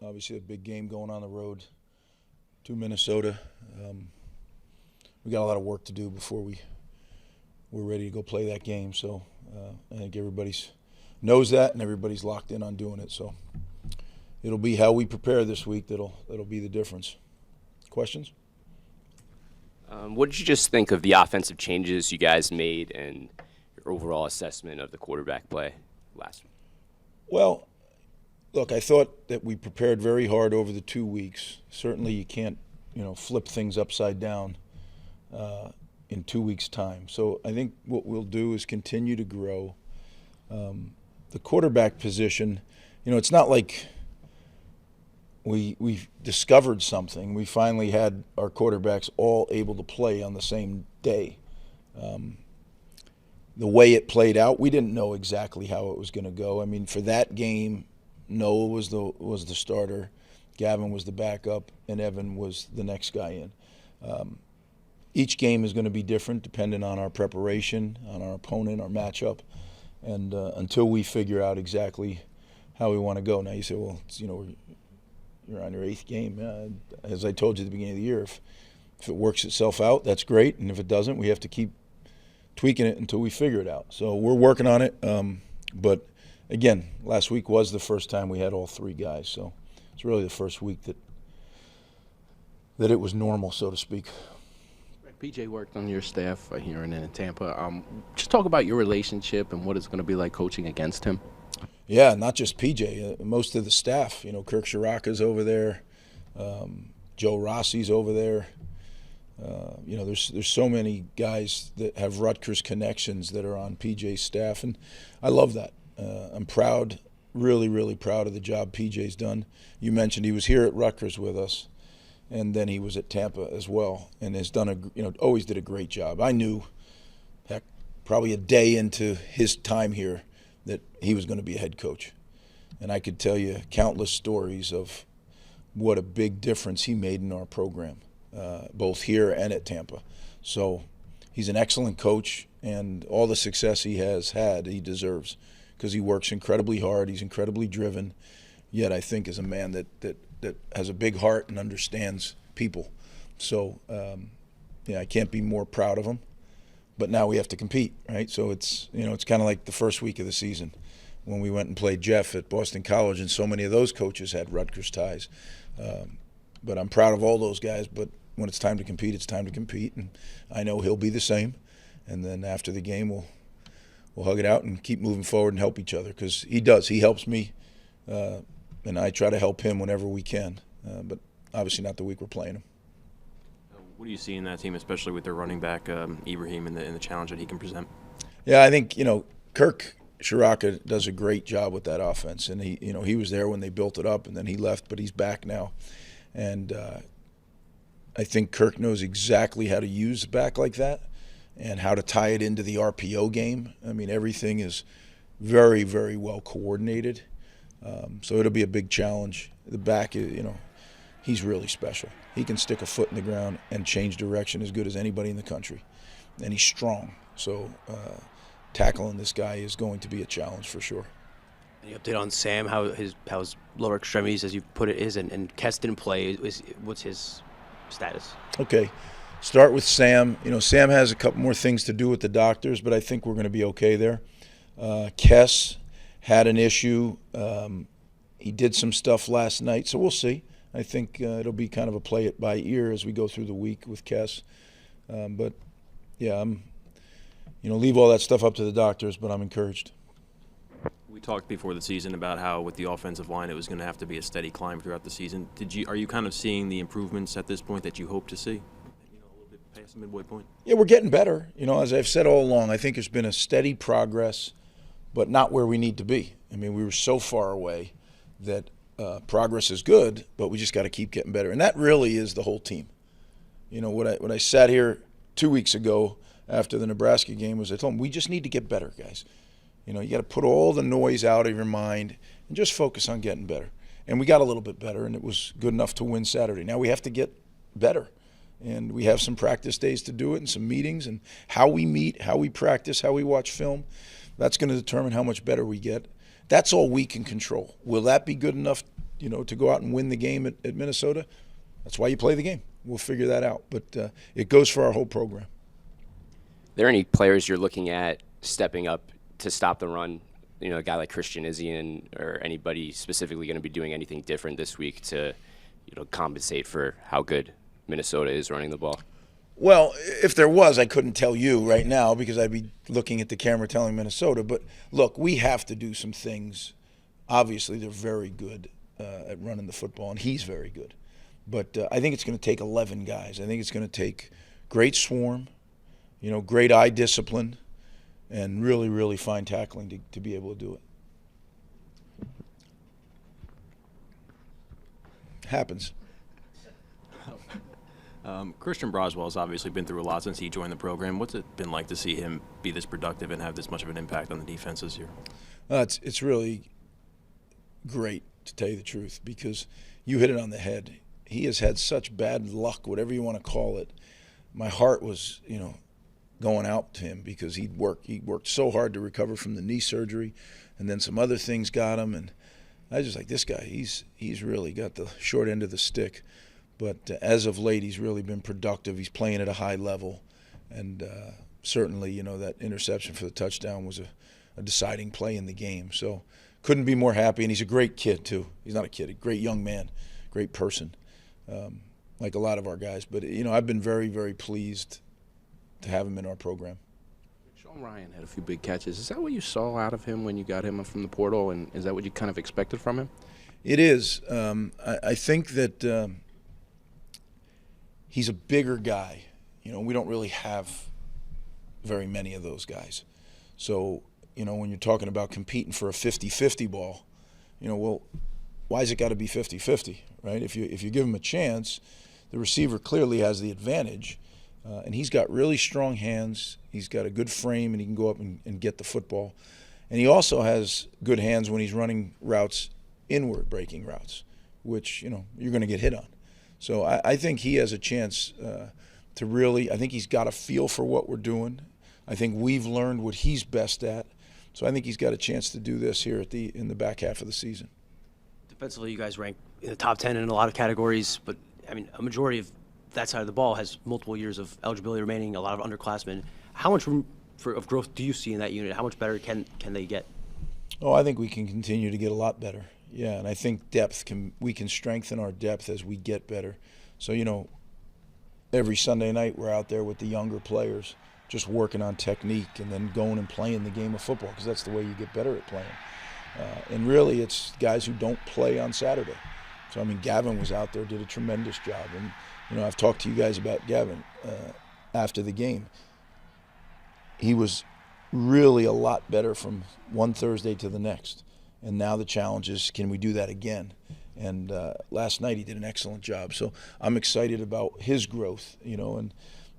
Speaker 20: Obviously, a big game going on the road to Minnesota. We got a lot of work to do before we're ready to go play that game. So I think everybody's knows that, and everybody's locked in on doing it. So it'll be how we prepare this week that'll be the difference. Questions?
Speaker 21: What did you just think of the offensive changes you guys made and your overall assessment of the quarterback play last week?
Speaker 20: Well, look, I thought that we prepared very hard over the 2 weeks. Certainly you can't, flip things upside down in 2 weeks' time. So I think what we'll do is continue to grow. The quarterback position, it's not like we've discovered something. We finally had our quarterbacks all able to play on the same day. The way it played out, we didn't know exactly how it was going to go. I mean, for that game, Noah was the starter, Gavin was the backup, and Evan was the next guy in. Each game is going to be different depending on our preparation, on our opponent, our matchup, and until we figure out exactly how we want to go. Now you say, well, you're on your 8th game. As I told you at the beginning of the year, if it works itself out, that's great, and if it doesn't, we have to keep tweaking it until we figure it out. So we're working on it. But again, last week was the first time we had all 3 guys. So it's really the first week that it was normal, so to speak.
Speaker 22: PJ worked on your staff here in Tampa. Just talk about your relationship and what it's going to be like coaching against him.
Speaker 20: Yeah, not just PJ. Most of the staff. Kirk Shiraka's over there. Joe Rossi's over there. There's so many guys that have Rutgers connections that are on PJ's staff, and I love that. I'm proud, really, really proud of the job PJ's done. You mentioned he was here at Rutgers with us, and then he was at Tampa as well, and has done always did a great job. I knew, heck, probably a day into his time here that he was going to be a head coach, and I could tell you countless stories of what a big difference he made in our program. Both here and at Tampa. So he's an excellent coach, and all the success he has had, he deserves, because he works incredibly hard. He's incredibly driven, yet I think is a man that has a big heart and understands people. So, I can't be more proud of him. But now we have to compete, right? So it's kind of like the first week of the season when we went and played Jeff at Boston College, and so many of those coaches had Rutgers ties. But I'm proud of all those guys, but when it's time to compete, it's time to compete, and I know he'll be the same. And then after the game, we'll hug it out and keep moving forward and help each other, because he does. He helps me, and I try to help him whenever we can, but obviously not the week we're playing him.
Speaker 23: What do you see in that team, especially with their running back, Ibrahim, and the challenge that he can present?
Speaker 20: Yeah, I think, Kirk Shiraka does a great job with that offense, and he was there when they built it up, and then he left, but he's back now. And I think Kirk knows exactly how to use a back like that and how to tie it into the RPO game. I mean, everything is very, very well coordinated. So it'll be a big challenge. The back, he's really special. He can stick a foot in the ground and change direction as good as anybody in the country. And he's strong. So tackling this guy is going to be a challenge for sure.
Speaker 22: Any update on Sam? How his lower extremities, as you put it, is, and Kess didn't play. What's his status?
Speaker 20: Okay, start with Sam. Sam has a couple more things to do with the doctors, but I think we're going to be okay there. Kess had an issue. He did some stuff last night, so we'll see. I think it'll be kind of a play it by ear as we go through the week with Kess. But yeah, leave all that stuff up to the doctors, but I'm encouraged.
Speaker 23: We talked before the season about how with the offensive line it was going to have to be a steady climb throughout the season. Are you kind of seeing the improvements at this point that you hope to see? A little bit past the midway point.
Speaker 20: Yeah, we're getting better. As I've said all along, I think there's been a steady progress, but not where we need to be. We were so far away that progress is good, but we just got to keep getting better, and that really is the whole team. When I sat here 2 weeks ago after the Nebraska game was I told them we just need to get better, guys. You got to put all the noise out of your mind and just focus on getting better. And we got a little bit better, and it was good enough to win Saturday. Now we have to get better, and we have some practice days to do it and some meetings, and how we meet, how we practice, how we watch film, that's going to determine how much better we get. That's all we can control. Will that be good enough, to go out and win the game at Minnesota? That's why you play the game. We'll figure that out. But it goes for our whole program.
Speaker 21: Are there any players you're looking at stepping up to stop the run? A guy like Christian Izzian or anybody specifically going to be doing anything different this week to, compensate for how good Minnesota is running the ball?
Speaker 20: Well, if there was, I couldn't tell you right now because I'd be looking at the camera telling Minnesota. But look, we have to do some things. Obviously, they're very good at running the football, and he's very good. But I think it's going to take 11 guys. I think it's going to take great swarm, great eye discipline, and really, really fine tackling to be able to do it. Happens.
Speaker 23: Christian Broswell's obviously been through a lot since he joined the program. What's it been like to see him be this productive and have this much of an impact on the defense this year?
Speaker 20: It's really great, to tell you the truth, because you hit it on the head. He has had such bad luck, whatever you want to call it. My heart was, going out to him because he worked so hard to recover from the knee surgery, and then some other things got him, and I was just like, this guy, he's really got the short end of the stick. But as of late, he's really been productive. He's playing at a high level, and certainly, that interception for the touchdown was a deciding play in the game. So couldn't be more happy, and he's a great kid too. He's not a kid, a great young man, great person, like a lot of our guys. But I've been very, very pleased to have him in our program.
Speaker 22: Sean Ryan had a few big catches. Is that what you saw out of him when you got him from the portal, and is that what you kind of expected from him?
Speaker 20: It is. I think that he's a bigger guy. We don't really have very many of those guys. So, when you're talking about competing for a 50-50 ball, well, why has it got to be 50-50, right? If you give him a chance, the receiver clearly has the advantage. And he's got really strong hands. He's got a good frame, and he can go up and get the football. And he also has good hands when he's running routes, inward breaking routes, which, you're going to get hit on. So I think he has a chance to really – I think he's got a feel for what we're doing. I think we've learned what he's best at. So I think he's got a chance to do this here in the back half of the season.
Speaker 5: Defensively, you guys rank in the top 10 in a lot of categories, but, a majority of that side of the ball has multiple years of eligibility remaining, a lot of underclassmen. How much room of growth do you see in that unit? How much better can they get?
Speaker 20: Oh, I think we can continue to get a lot better. Yeah, and I think we can strengthen our depth as we get better. So, every Sunday night we're out there with the younger players just working on technique and then going and playing the game of football because that's the way you get better at playing. And really it's guys who don't play on Saturday. So, Gavin was out there, did a tremendous job. And, I've talked to you guys about Gavin after the game. He was really a lot better from one Thursday to the next. And now the challenge is, can we do that again? And last night he did an excellent job. So I'm excited about his growth, and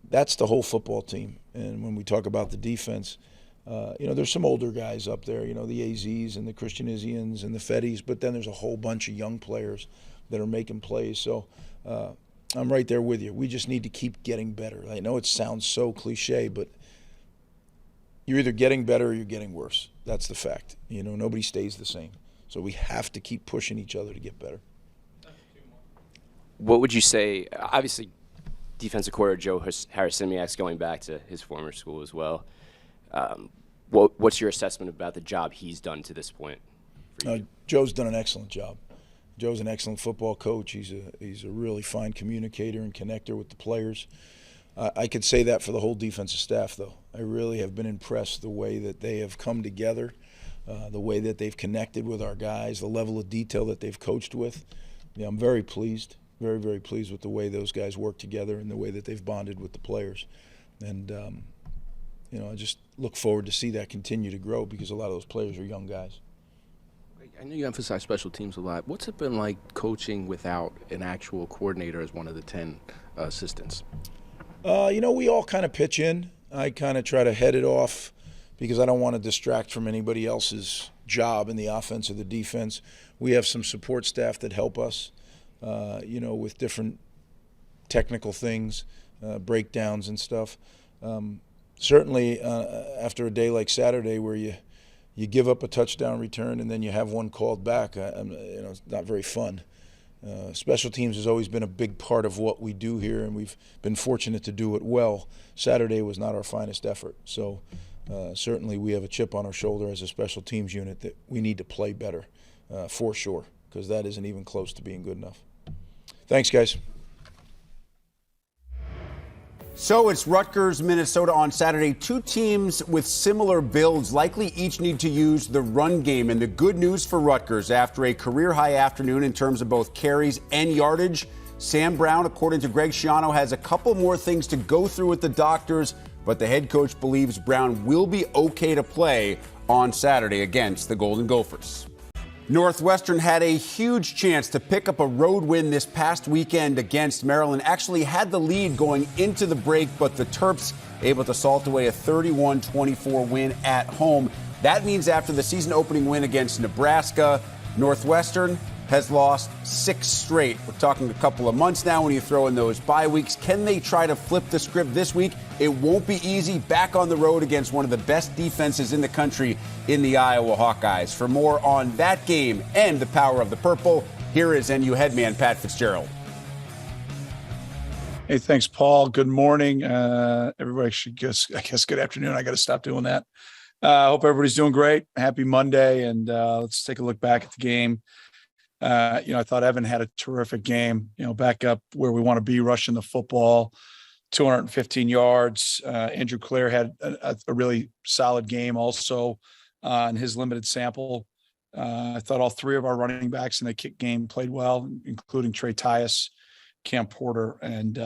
Speaker 20: that's the whole football team. And when we talk about the defense, there's some older guys up there, the AZs and the Christian Izzians and the Fetties, but then there's a whole bunch of young players that are making plays. So I'm right there with you. We just need to keep getting better. I know it sounds so cliche, but you're either getting better or you're getting worse. That's the fact. You know, nobody stays the same. So we have to keep pushing each other to get better.
Speaker 21: What would you say, obviously, defensive coordinator Joe Harris-Simiak's going back to his former school as well. What's your assessment about the job he's done to this point?
Speaker 20: Joe's done an excellent job. Joe's an excellent football coach. He's a really fine communicator and connector with the players. I could say that for the whole defensive staff, though. I really have been impressed the way that they have come together, the way that they've connected with our guys, the level of detail that they've coached with. Yeah, I'm very pleased, very, very pleased with the way those guys work together and the way that they've bonded with the players. And, you know, I just look forward to see that continue to grow because a lot of those players are young guys.
Speaker 22: I know you emphasize special teams a lot. What's it been like coaching without an actual coordinator as one of the 10 assistants?
Speaker 20: You know, we all kind of pitch in. I kind of try to head it off because I don't want to distract from anybody else's job in the offense or the defense. We have some support staff that help us, you know, with different technical things, breakdowns and stuff. Certainly after a day like Saturday where you give up a touchdown return and then you have one called back, you know, it's not very fun. Special teams has always been a big part of what we do here, and we've been fortunate to do it well. Saturday was not our finest effort, so certainly we have a chip on our shoulder as a special teams unit that we need to play better, for sure, because that isn't even close to being good enough. Thanks, guys.
Speaker 1: So it's Rutgers, Minnesota on Saturday. Two teams with similar builds likely each need to use the run game. And the good news for Rutgers, after a career-high afternoon in terms of both carries and yardage, Sam Brown, according to Greg Schiano, has a couple more things to go through with the doctors, but the head coach believes Brown will be okay to play on Saturday against the Golden Gophers. Northwestern had a huge chance to pick up a road win this past weekend against Maryland. Actually had the lead going into the break, but the Terps able to salt away a 31-24 win at home. That means after the season opening win against Nebraska, Northwestern has lost 6 straight. We're talking a couple of months now when you throw in those bye weeks. Can they try to flip the script this week? It won't be easy. Back on the road against one of the best defenses in the country in the Iowa Hawkeyes. For more on that game and the power of the purple, here is NU headman Pat Fitzgerald.
Speaker 7: Hey, thanks, Paul. Good morning. Everybody should guess, I guess, good afternoon. I got to stop doing that. Hope everybody's doing great. Happy Monday, and let's take a look back at the game. You know, I thought Evan had a terrific game, you know, back up where we want to be, rushing the football, 215 yards. Andrew Clare had a really solid game also in his limited sample. I thought all 3 of our running backs in the kick game played well, including Trey Tyus, Cam Porter, and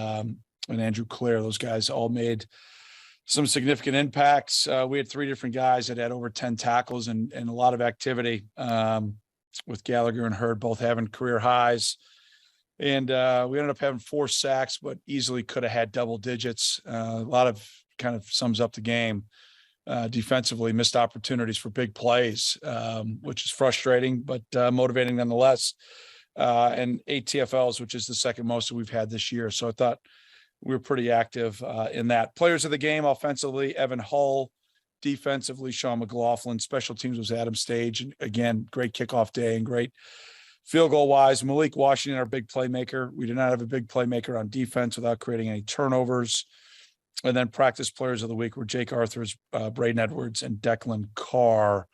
Speaker 7: Andrew Clare. Those guys all made some significant impacts. We had 3 different guys that had over 10 tackles and a lot of activity. With Gallagher and Hurd both having career highs. And we ended up having 4 sacks, but easily could have had double digits. A lot of kind of sums up the game. Defensively, missed opportunities for big plays, which is frustrating, but motivating nonetheless. And 8 TFLs, which is the second most that we've had this year. So I thought we were pretty active in that. Players of the game, offensively, Evan Hull. Defensively, Sean McLaughlin. Special teams was Adam Stage. And again, great kickoff day and great field goal wise. Malik Washington, our big playmaker. We did not have a big playmaker on defense without creating any turnovers. And then practice players of the week were Jake Arthurs, Braden Edwards, and Declan Carr,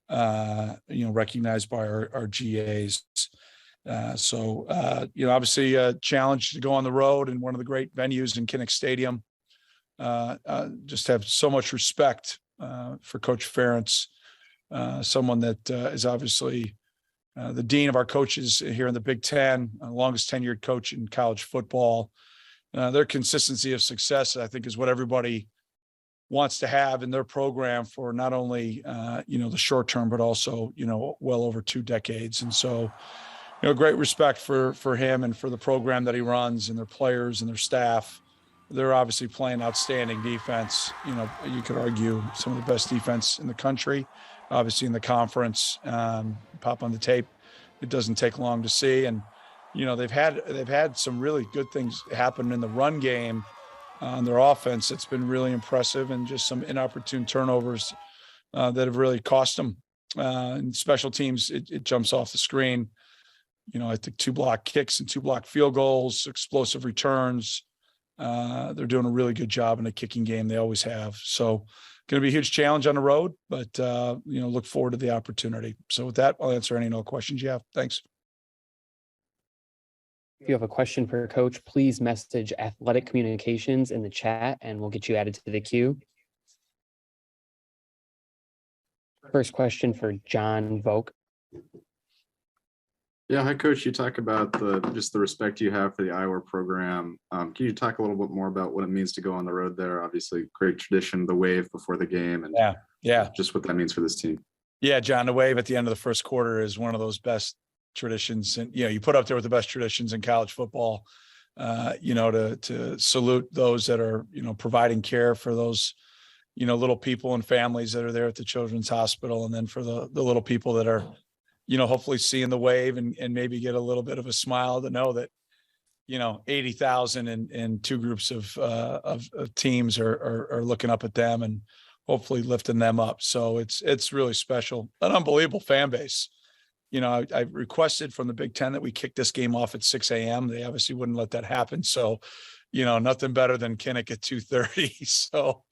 Speaker 7: you know, recognized by our GAs. So, you know, obviously a challenge to go on the road in one of the great venues in Kinnick Stadium. Just have so much respect for Coach Ferentz, someone that is obviously the dean of our coaches here in the Big Ten, longest tenured coach in college football. Their consistency of success, I think, is what everybody wants to have in their program for not only, you know, the short term, but also, you know, well over 2 decades. And so, you know, great respect for him and for the program that he runs and their players and their staff. They're obviously playing outstanding defense. You know, you could argue some of the best defense in the country, obviously in the conference. Pop on the tape. It doesn't take long to see. And, you know, they've had some really good things happen in the run game on their offense that's been really impressive, and just some inopportune turnovers that have really cost them. And special teams, it jumps off the screen. I think 2 block kicks and 2 block field goals, explosive returns. They're doing a really good job in the kicking game. They always have. So going to be a huge challenge on the road, but, look forward to the opportunity. So with that, I'll answer any and all questions you have. Thanks.
Speaker 8: If you have a question for Coach, please message Athletic Communications in the chat and we'll get you added to the queue. First question for John Vogt.
Speaker 9: Yeah, hi, Coach. You talk about just the respect you have for the Iowa program. Can you talk a little bit more about what it means to go on the road there? Obviously, great tradition, the wave before the game, and just what that means for this team.
Speaker 7: Yeah, John, the wave at the end of the first quarter is one of those best traditions, and you put up there with the best traditions in college football. To salute those that are providing care for those little people and families that are there at the Children's Hospital, and then for the little people that are hopefully seeing the wave and maybe get a little bit of a smile to know that 80,000 and 2 groups of teams are looking up at them and hopefully lifting them up. So it's really special, an unbelievable fan base. I requested from the Big Ten that we kick this game off at 6 a.m. They obviously wouldn't let that happen. So, nothing better than Kinnick at 2:30. So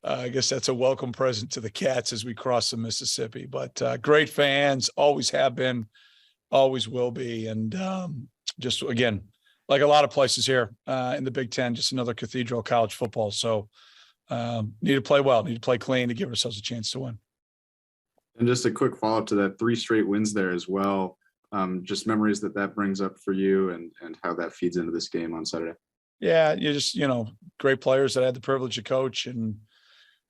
Speaker 7: I guess that's a welcome present to the Cats as we cross the Mississippi. But great fans, always have been, always will be. And just, again, like a lot of places here in the Big Ten, just another cathedral of college football. So need to play well, need to play clean to give ourselves a chance to win.
Speaker 9: And just a quick follow-up to that, 3 straight wins there as well. Just memories that brings up for you and how that feeds into this game on Saturday.
Speaker 7: Yeah, you just, great players that I had the privilege to coach, and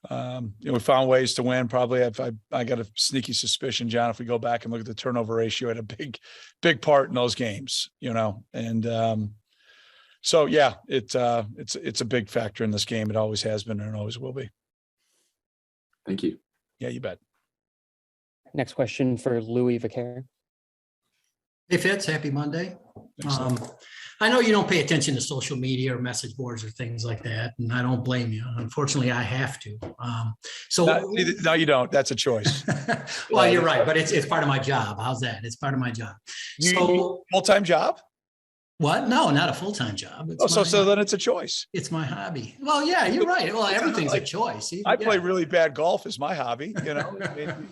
Speaker 7: we found ways to win. Probably I got a sneaky suspicion, John, if we go back and look at the turnover ratio, had a big part in those games, and so yeah, it's a big factor in this game. It always has been and always will be.
Speaker 9: Thank you.
Speaker 7: Yeah, you bet.
Speaker 8: Next question for Louis Vicaire.
Speaker 10: Hey, Fitz, happy Monday. I know you don't pay attention to social media or message boards or things like that, and I don't blame you. Unfortunately, I have to.
Speaker 7: No, you don't. That's a choice.
Speaker 10: Well, you're right, but it's part of my job. How's that? It's part of my job.
Speaker 7: Full-time job?
Speaker 10: What? No, not a full-time job.
Speaker 7: So then it's a choice.
Speaker 10: It's my hobby. Well, yeah, you're right. Well, everything's a choice.
Speaker 7: I play really bad golf as my hobby,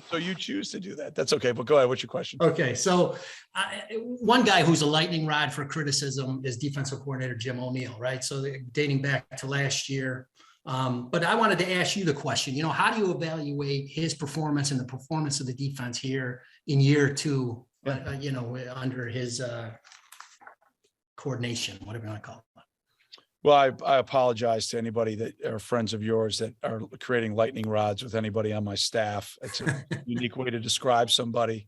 Speaker 7: so you choose to do that. That's okay, but go ahead. What's your question?
Speaker 10: Okay, so one guy who's a lightning rod for criticism is defensive coordinator Jim O'Neill, right? So dating back to last year. But I wanted to ask you the question, how do you evaluate his performance and the performance of the defense here in year 2, under his coordination, whatever you want to call it?
Speaker 7: Well, I apologize to anybody that are friends of yours that are creating lightning rods with anybody on my staff. It's a unique way to describe somebody.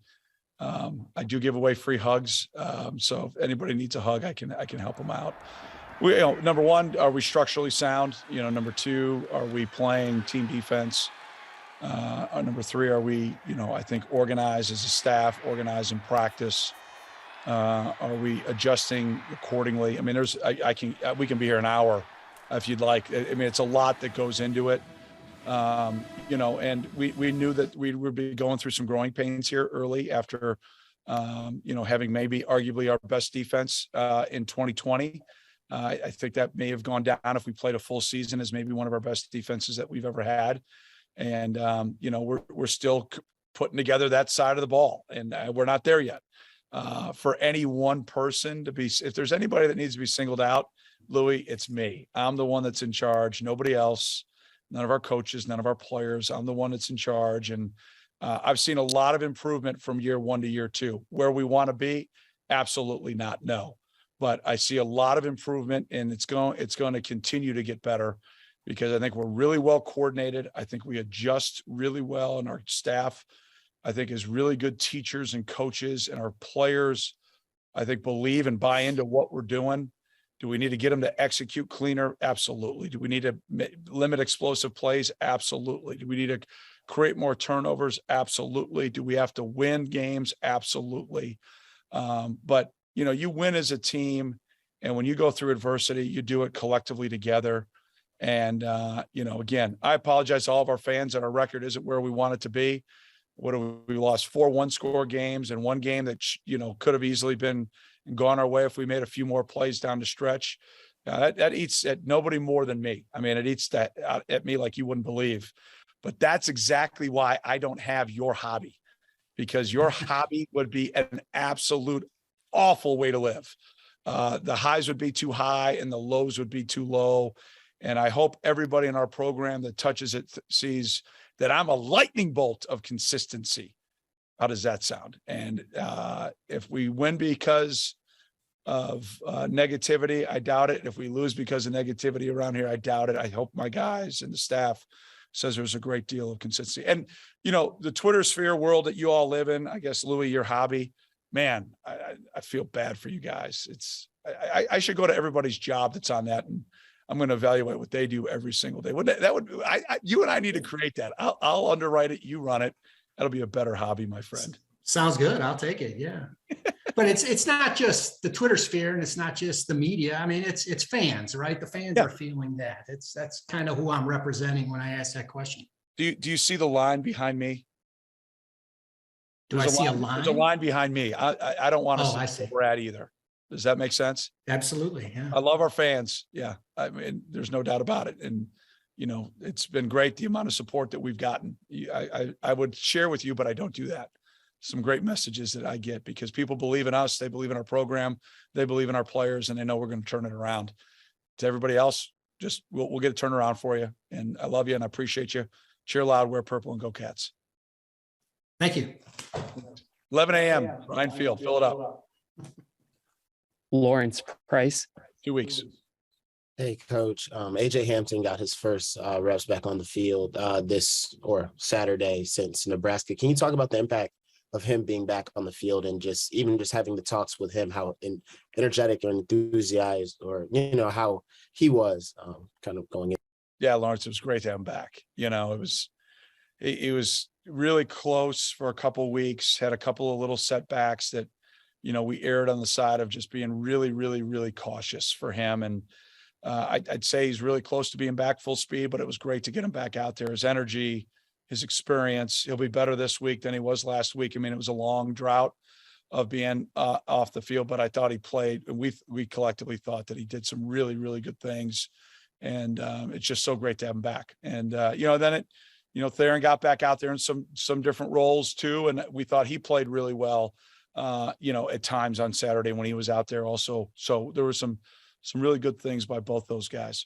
Speaker 7: I do give away free hugs. So if anybody needs a hug, I can help them out. Number 1, are we structurally sound? Number 2, are we playing team defense? Number 3, are we, I think organized as a staff, organized in practice? Are we adjusting accordingly? I mean, we can be here an hour if you'd like. I mean, it's a lot that goes into it. And we knew that we would be going through some growing pains here early after, having maybe arguably our best defense in 2020. I think that may have gone down if we played a full season as maybe one of our best defenses that we've ever had. And, we're still putting together that side of the ball, and we're not there yet. For any one person to be, if there's anybody that needs to be singled out, Louis, it's me. I'm the one that's in charge. Nobody else, none of our coaches, none of our players. I'm the one that's in charge. And I've seen a lot of improvement from year 1 to year 2. Where we want to be, absolutely not. No, but I see a lot of improvement, and it's going to continue to get better because I think we're really well coordinated. I think we adjust really well, and our staff, I think, is really good teachers and coaches, and our players, I think, believe and buy into what we're doing. Do we need to get them to execute cleaner? Absolutely. Do we need to limit explosive plays? Absolutely. Do we need to create more turnovers? Absolutely. Do we have to win games? Absolutely. But, you win as a team, and when you go through adversity, you do it collectively together. And, again, I apologize to all of our fans that our record isn't where we want it to be. We lost 4 one-score games and one game that, could have easily been gone our way if we made a few more plays down the stretch. That eats at nobody more than me. I mean, it eats that at me like you wouldn't believe. But that's exactly why I don't have your hobby, because your hobby would be an absolute awful way to live. The highs would be too high and the lows would be too low. And I hope everybody in our program that touches it sees that I'm a lightning bolt of consistency. How does that sound? And if we win because of negativity, I doubt it. If we lose because of negativity around here, I doubt it. I hope my guys and the staff says there's a great deal of consistency. And, the Twitter sphere world that you all live in, I guess, Louis, your hobby, man, I feel bad for you guys. I should go to everybody's job that's on that, and I'm going to evaluate what they do every single day. You and I need to create that. I'll underwrite it. You run it. That'll be a better hobby, my friend.
Speaker 10: Sounds good. I'll take it. Yeah. But it's not just the Twitter sphere, and it's not just the media. I mean, it's fans, right? The fans are feeling that. That's kind of who I'm representing when I ask that question.
Speaker 7: Do you see the line behind me?
Speaker 10: Do I see a line?
Speaker 7: There's a line behind me. I don't want to see Bret either. Does that make sense?
Speaker 10: Absolutely. Yeah.
Speaker 7: I love our fans. Yeah. I mean, there's no doubt about it. And, it's been great, the amount of support that we've gotten. I would share with you, but I don't do that. Some great messages that I get because people believe in us. They believe in our program. They believe in our players, and they know we're going to turn it around. To everybody else, just we'll get a turnaround for you. And I love you and I appreciate you. Cheer loud, wear purple, and go Cats.
Speaker 10: Thank you.
Speaker 7: 11 a.m. Ryan Field, fill it up.
Speaker 8: Lawrence Price.
Speaker 7: 2 weeks.
Speaker 4: Hey, Coach. AJ Hampton got his first reps back on the field Saturday since Nebraska. Can you talk about the impact of him being back on the field and just having the talks with him, how energetic or enthusiastic or, how he was kind of going in?
Speaker 7: Yeah, Lawrence, it was great to have him back. It was really close for a couple of weeks, had a couple of little setbacks that, we erred on the side of just being really, really, really cautious for him. And I'd say he's really close to being back full speed, but it was great to get him back out there. His energy, his experience, he'll be better this week than he was last week. I mean, it was a long drought of being off the field, but I thought he played, and we collectively thought that he did some really, really good things. And it's just so great to have him back. And, then Theron got back out there in some different roles too. And we thought he played really well, at times on Saturday when he was out there also. So there were some really good things by both those guys.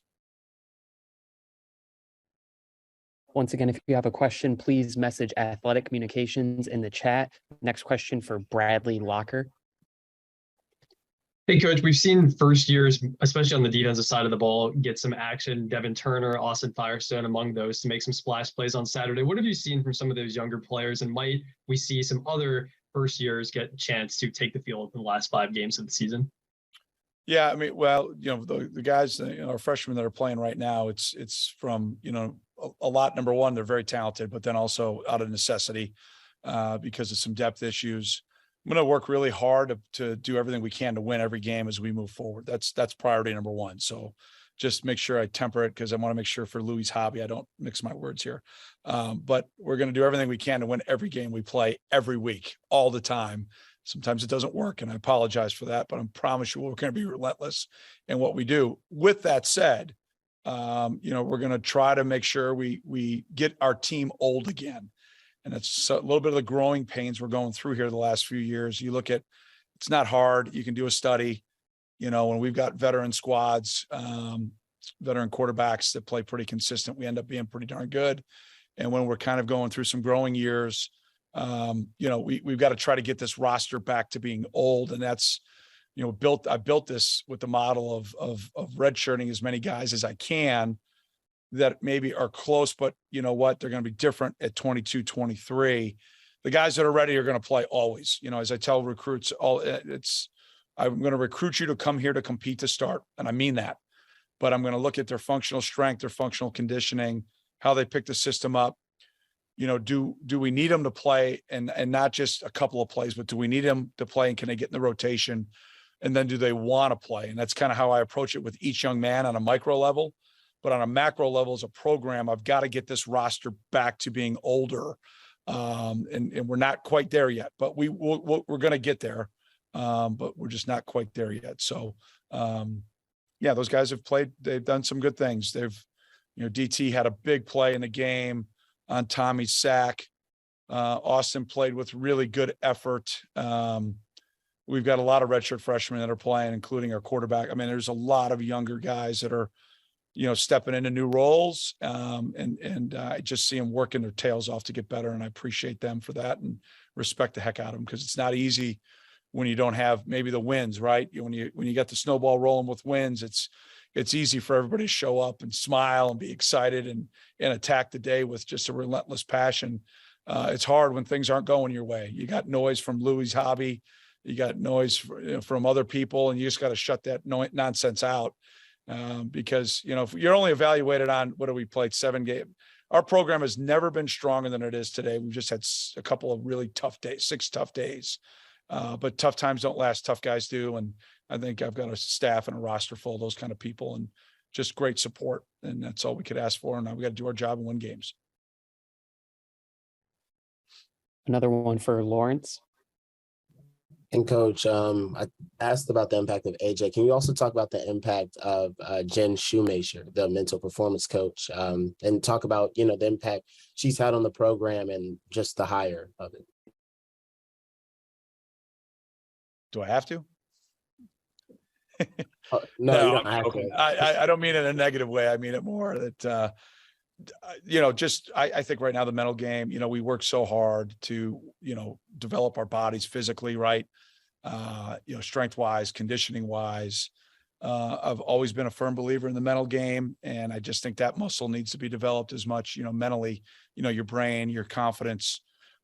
Speaker 8: Once again, if you have a question, please message Athletic Communications in the chat. Next question for Bradley Locker.
Speaker 6: Hey, Coach, we've seen first years, especially on the defensive side of the ball, get some action. Devin Turner, Austin Firestone among those to make some splash plays on Saturday. What have you seen from some of those younger players, and might we see some other first years get a chance to take the field in the last 5 games of the season?
Speaker 7: Yeah, I mean, well, the guys, our freshmen that are playing right now, it's from, a lot. Number one, they're very talented, but then also out of necessity because of some depth issues. I'm going to work really hard to do everything we can to win every game as we move forward. That's priority number one. So just make sure I temper it because I want to make sure for Louis' hobby, I don't mix my words here. But we're going to do everything we can to win every game we play every week, all the time. Sometimes it doesn't work, and I apologize for that, but I promise you we're going to be relentless in what we do. With that said, we're going to try to make sure we get our team old again. And it's a little bit of the growing pains we're going through here the last few years. You look at, it's not hard. You can do a study, when we've got veteran squads, veteran quarterbacks that play pretty consistent, we end up being pretty darn good. And when we're kind of going through some growing years, we've got to try to get this roster back to being old. And that's, I built this with the model of redshirting as many guys as I can that maybe are close, but you know what? They're going to be different at 22, 23. The guys that are ready are going to play always. As I tell recruits, I'm going to recruit you to come here to compete to start. And I mean that, but I'm going to look at their functional strength, their functional conditioning, how they pick the system up. Do we need them to play and not just a couple of plays, but do we need them to play and can they get in the rotation? And then do they want to play? And that's kind of how I approach it with each young man on a micro level. But on a macro level as a program, I've got to get this roster back to being older. And we're not quite there yet, but we're going to get there. But we're just not quite there yet. So, yeah, those guys have played. They've done some good things. DT had a big play in the game on Tommy's sack. Austin played with really good effort. We've got a lot of redshirt freshmen that are playing, including our quarterback. I mean, there's a lot of younger guys that are, stepping into new roles. And I just see them working their tails off to get better. And I appreciate them for that and respect the heck out of them, because it's not easy when you don't have maybe the wins, right? When you get the snowball rolling with wins, it's easy for everybody to show up and smile and be excited and attack the day with just a relentless passion. It's hard when things aren't going your way. You got noise from Louis' hobby. You got noise from other people, and you just got to shut that nonsense out. Because, if you're only evaluated on what have we played 7 games, our program has never been stronger than it is today. We've just had a couple of really tough days, 6 tough days. But tough times don't last. Tough guys do. And I think I've got a staff and a roster full of those kind of people and just great support. And that's all we could ask for. And now we got to do our job and win games.
Speaker 8: Another one for Lawrence.
Speaker 4: And Coach, I asked about the impact of AJ. Can you also talk about the impact of Jen Shoemaker, the mental performance coach, and talk about, the impact she's had on the program and just the hire of it?
Speaker 7: Do I have to?
Speaker 4: No, you don't have to.
Speaker 7: I don't mean it in a negative way. I mean it more that, I think right now the mental game, we work so hard to, develop our bodies physically, right? Strength wise, conditioning wise. I've always been a firm believer in the mental game. And I just think that muscle needs to be developed as much, mentally, your brain, your confidence,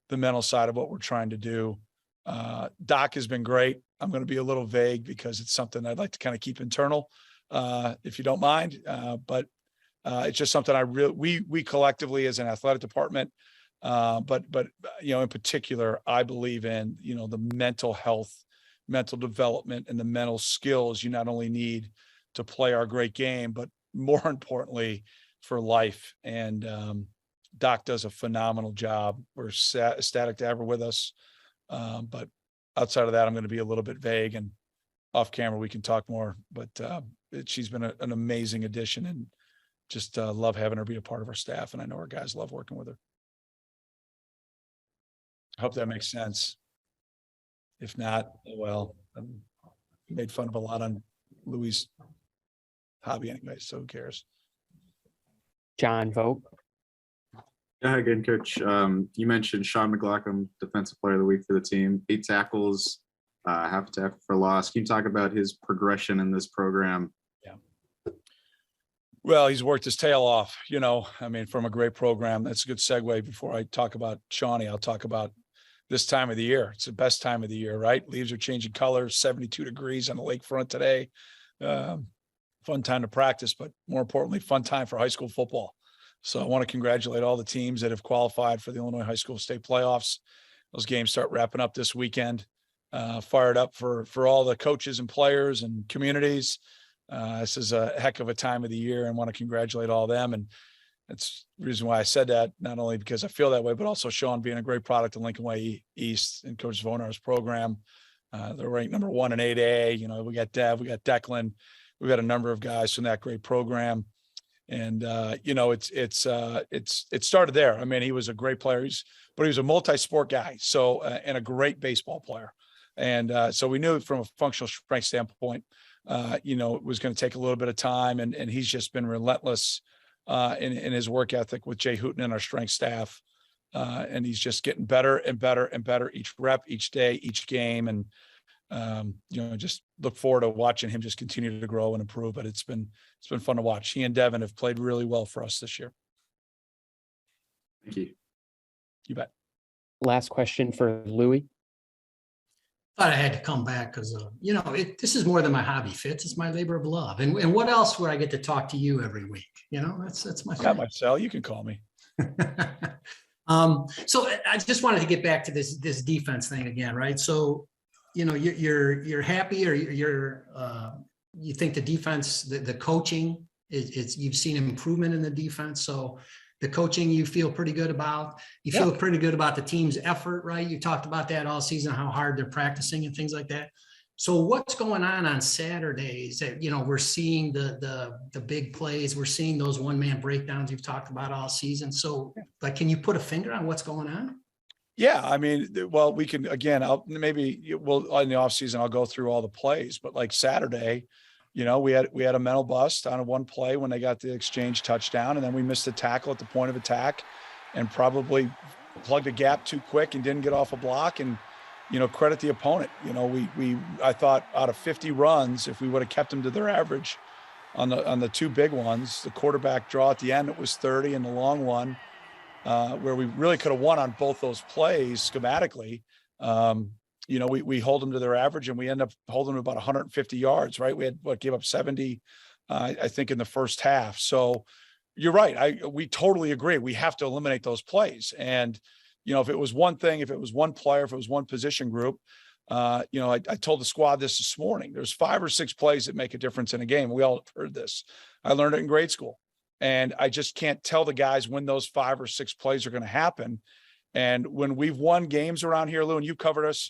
Speaker 7: the mental side of what we're trying to do. Doc has been great. I'm going to be a little vague because it's something I'd like to kind of keep internal, if you don't mind. But it's just something we collectively as an athletic department, but in particular, I believe in, the mental health, mental development, and the mental skills you not only need to play our great game, but more importantly for life. And Doc does a phenomenal job. We're ecstatic to have her with us. But outside of that, I'm going to be a little bit vague, and off camera we can talk more, but she's been an amazing addition, and just love having her be a part of our staff. And I know our guys love working with her. I hope that makes sense. If not, well, I made fun of a lot on Louis' hobby anyway, so who cares?
Speaker 8: John Vogt.
Speaker 9: Yeah, again, Coach. You mentioned Sean McLaughlin, Defensive Player of the Week for the team. 8 tackles, half a tackle for loss. Can you talk about his progression in this program?
Speaker 7: Yeah. Well, he's worked his tail off, from a great program. That's a good segue. Before I talk about Shawnee, I'll talk about this time of the year. It's the best time of the year, right? Leaves are changing colors, 72 degrees on the lakefront today. Fun time to practice, but more importantly, fun time for high school football. So I want to congratulate all the teams that have qualified for the Illinois High School State Playoffs. Those games start wrapping up this weekend. Fired up for all the coaches and players and communities. This is a heck of a time of the year, and want to congratulate all of them. And that's the reason why I said that, not only because I feel that way, but also Sean being a great product of Lincoln Way East and Coach Zvonar's program. They're ranked number 1 in 8A. We got Dev, we got Declan, we got a number of guys from that great program. And it started there. I mean, he was a great player, but he was a multi-sport guy. So, and a great baseball player. And so we knew from a functional strength standpoint, it was going to take a little bit of time, and he's just been relentless in his work ethic with Jay Hooten and our strength staff. And he's just getting better and better and better each rep, each day, each game. And, just look forward to watching him just continue to grow and improve. But it's been fun to watch. He and Devin have played really well for us this year.
Speaker 9: Thank you.
Speaker 7: You bet.
Speaker 8: Last question for Louis.
Speaker 10: Thought I had to come back because, this is more than my hobby, Fitz. It's my labor of love. And what else would I get to talk to you every week? That's my thing.
Speaker 7: Got my cell. You can call me.
Speaker 10: So I just wanted to get back to this defense thing again, right? So, you're happy, or you think the defense, the coaching You've seen improvement in the defense. So the coaching you feel pretty good about. You feel pretty good about the team's effort, right? You talked about that all season, how hard they're practicing and things like that. So what's going on Saturdays? That, you know, we're seeing the big plays. We're seeing those one-man breakdowns you've talked about all season. So, like, can you put a finger on what's going on?
Speaker 7: Yeah, I mean, well, we can, again, in the offseason, I'll go through all the plays, but like Saturday, you know, we had a mental bust on one play when they got the exchange touchdown, and then we missed a tackle at the point of attack and probably plugged a gap too quick and didn't get off a block. And, you know, credit the opponent. You know, I thought out of 50 runs, if we would have kept them to their average on the two big ones, the quarterback draw at the end, it was 30, and the long one, where we really could have won on both those plays schematically. You know, we hold them to their average, and we end up holding them about 150 yards, right? We had gave up 70, I think, in the first half. So you're right. We totally agree. We have to eliminate those plays. And, you know, if it was one thing, if it was one player, if it was one position group, you know, I told the squad this morning, there's 5 or 6 plays that make a difference in a game. We all heard this. I learned it in grade school. And I just can't tell the guys when those 5 or 6 plays are going to happen. And when we've won games around here, Lou, and you covered us,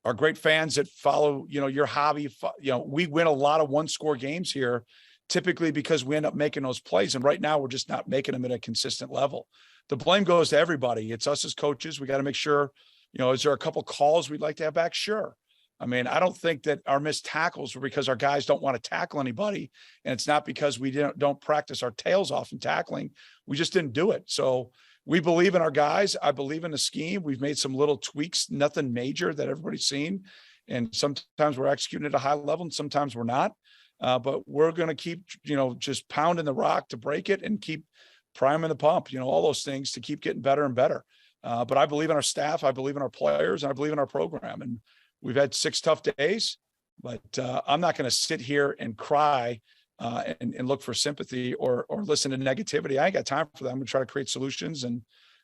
Speaker 7: our great fans that follow, you know, your hobby, you know, we win a lot of 1-score games here, typically because we end up making those plays. And right now we're just not making them at a consistent level. The blame goes to everybody. It's us as coaches. We got to make sure, you know, is there a couple calls we'd like to have back? Sure. I mean, I don't think that our missed tackles were because our guys don't want to tackle anybody. And it's not because we don't practice our tails off in tackling. We just didn't do it. So we believe in our guys. I believe in the scheme. We've made some little tweaks, nothing major that everybody's seen. And sometimes we're executing at a high level and sometimes we're not. But we're going to keep, you know, just pounding the rock to break it and keep priming the pump, you know, all those things to keep getting better and better. But I believe in our staff. I believe in our players, and I believe in our program. And we've had 6 tough days, but I'm not going to sit here and cry and look for sympathy or listen to negativity. I ain't got time for that. I'm going to try to create solutions. And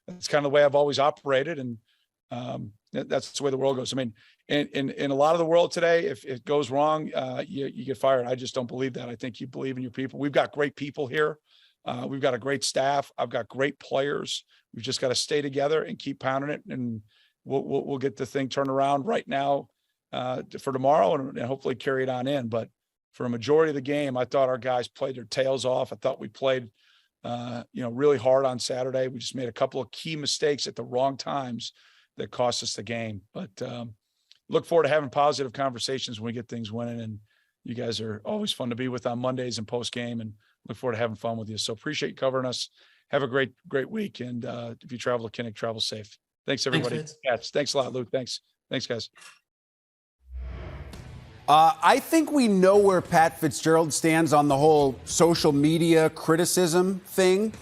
Speaker 7: that's kind of the way I've always operated. And that's the way the world goes. I mean, in a lot of the world today, if it goes wrong, you get fired. I just don't believe that. I think you believe in your people. We've got great people here. We've got a great staff. I've got great players. We've just got to stay together and keep pounding it. And we'll get the thing turned around right now for tomorrow and hopefully carry it on in. But for a majority of the game, I thought our guys played their tails off. I thought we played, you know, really hard on Saturday. We just made a couple of key mistakes at the wrong times that cost us the game. But look forward to having positive conversations when we get things winning. And you guys are always fun to be with on Mondays and post game, and look forward to having fun with you. So appreciate you covering us. Have a great week. And if you travel to Kinnick, travel safe. Thanks, everybody. Thanks a lot, Luke. Thanks, guys.
Speaker 1: I think we know where Pat Fitzgerald stands on the whole social media criticism thing.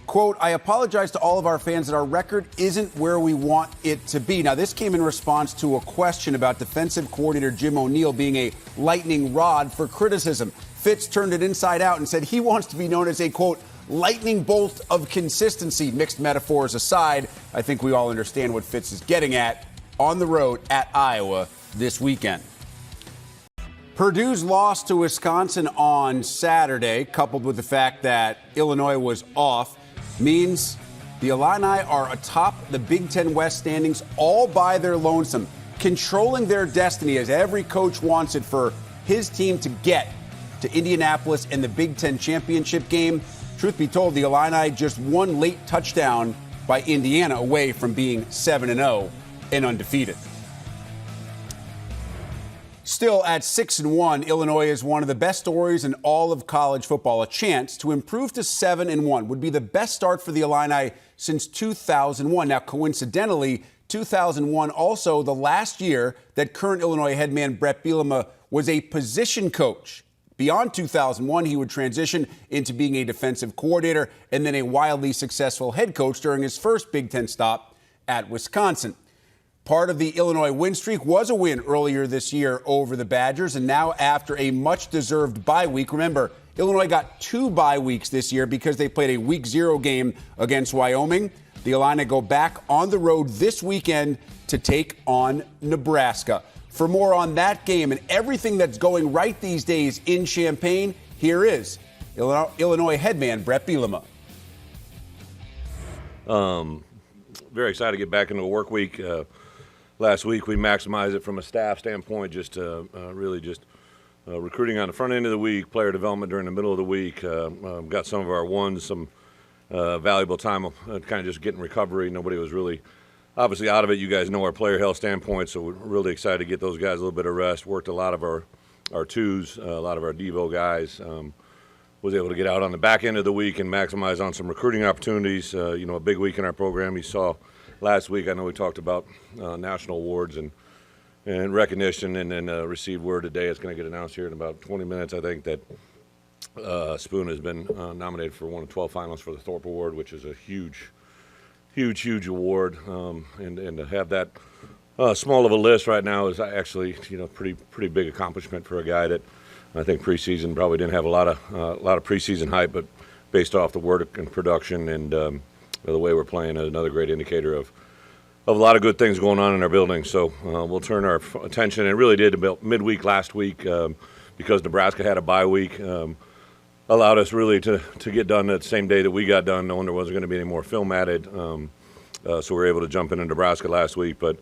Speaker 1: Quote, I apologize to all of our fans that our record isn't where we want it to be. Now, this came in response to a question about defensive coordinator Jim O'Neill being a lightning rod for criticism. Fitz turned it inside out and said he wants to be known as a, quote, lightning bolt of consistency. Mixed metaphors aside, I think we all understand what Fitz is getting at on the road at Iowa this weekend. Purdue's loss to Wisconsin on Saturday, coupled with the fact that Illinois was off, means the Illini are atop the Big Ten West standings all by their lonesome, controlling their destiny as every coach wants it for his team to get to Indianapolis in the Big Ten championship game. Truth be told, the Illini just one late touchdown by Indiana away from being 7-0 and undefeated. Still at 6-1, Illinois is one of the best stories in all of college football. A chance to improve to 7-1 would be the best start for the Illini since 2001. Now, coincidentally, 2001 also the last year that current Illinois head man Bret Bielema was a position coach. Beyond 2001, he would transition into being a defensive coordinator and then a wildly successful head coach during his first Big Ten stop at Wisconsin. Part of the Illinois win streak was a win earlier this year over the Badgers, and now after a much-deserved bye week. Remember, Illinois got 2 bye weeks this year because they played a Week 0 game against Wyoming. The Illini go back on the road this weekend to take on Nebraska. For more on that game and everything that's going right these days in Champaign, here is Illinois headman Bret Bielema.
Speaker 2: Very excited to get back into a work week. Last week we maximized it from a staff standpoint, just really just recruiting on the front end of the week, player development during the middle of the week. Got some of our ones, some valuable time kind of just getting recovery. Nobody was really obviously out of it. You guys know our player health standpoint, so we're really excited to get those guys a little bit of rest. Worked a lot of our twos, a lot of our Devo guys. Was able to get out on the back end of the week and maximize on some recruiting opportunities. A big week in our program. You saw last week, I know we talked about national awards and recognition, and then received word today. It's going to get announced here in about 20 minutes, I think, that Spoon has been nominated for one of 12 finalists for the Thorpe Award, which is a huge award. And to have that small of a list right now is actually, pretty big accomplishment for a guy that I think preseason probably didn't have a lot of preseason hype, but based off the work and production and the way we're playing, another great indicator of a lot of good things going on in our building. So we'll turn our attention, and really did about midweek last week because Nebraska had a bye week, allowed us really to get done that same day that we got done, knowing there wasn't going to be any more film added. So we were able to jump into Nebraska last week, but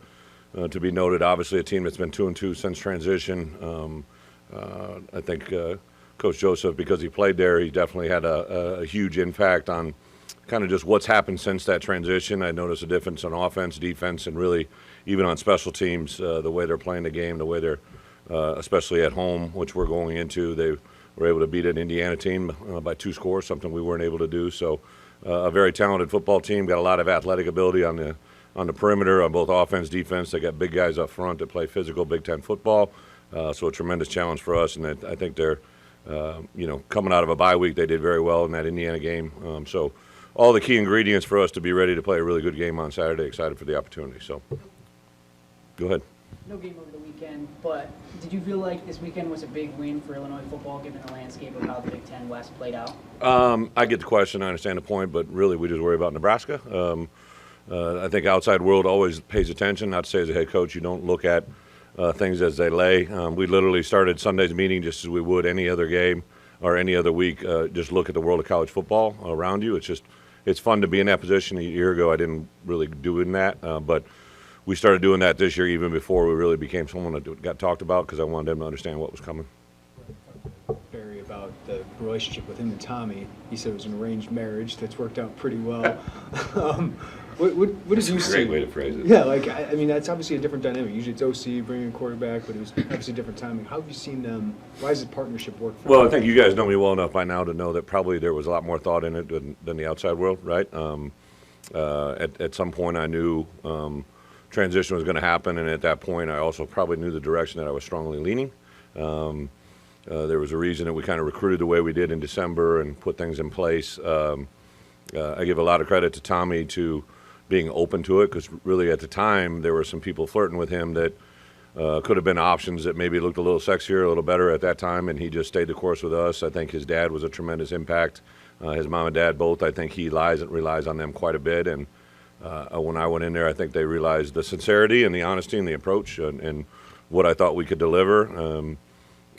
Speaker 2: to be noted, obviously a team that's been 2-2 since transition. I think Coach Joseph, because he played there, he definitely had a huge impact on kind of just what's happened since that transition. I noticed a difference on offense, defense, and really even on special teams, the way they're playing the game, the way they're, especially at home, which we're going into. They were able to beat an Indiana team by 2 scores, something we weren't able to do. So a very talented football team, got a lot of athletic ability on the perimeter, on both offense, defense. They got big guys up front that play physical Big Ten football. So a tremendous challenge for us, and I think they're, coming out of a bye week, they did very well in that Indiana game. So all the key ingredients for us to be ready to play a really good game on Saturday. Excited for the opportunity. So go ahead.
Speaker 11: No game over the weekend, but did you feel like this weekend was a big win for Illinois football, given the landscape of how the Big Ten West played out?
Speaker 2: I get the question. I understand the point, but really we just worry about Nebraska. I think outside world always pays attention. Not to say as a head coach you don't look at things as they lay. We literally started Sunday's meeting just as we would any other game or any other week. Just look at the world of college football around you. It's fun to be in that position. A year ago I didn't really do in that, but we started doing that this year even before we really became someone that got talked about, because I wanted them to understand what was coming.
Speaker 14: Barry, about the relationship with him and Tommy. He said it was an arranged marriage that's worked out pretty well. What did you see?
Speaker 2: Great way to phrase it.
Speaker 14: Yeah, I mean, that's obviously a different dynamic. Usually it's OC bringing a quarterback, but it was obviously different timing. How have you seen them? Why does the partnership work for
Speaker 2: Well,
Speaker 14: them?
Speaker 2: I think you guys know me well enough by now to know that probably there was a lot more thought in it than the outside world, right? At some point I knew transition was going to happen, and at that point I also probably knew the direction that I was strongly leaning. There was a reason that we kind of recruited the way we did in December and put things in place. I give a lot of credit to Tommy to being open to it, because really at the time there were some people flirting with him that could have been options that maybe looked a little sexier, a little better at that time, and he just stayed the course with us. I think his dad was a tremendous impact. His mom and dad both, I think he relies on them quite a bit, and when I went in there, I think they realized the sincerity and the honesty and the approach and what I thought we could deliver.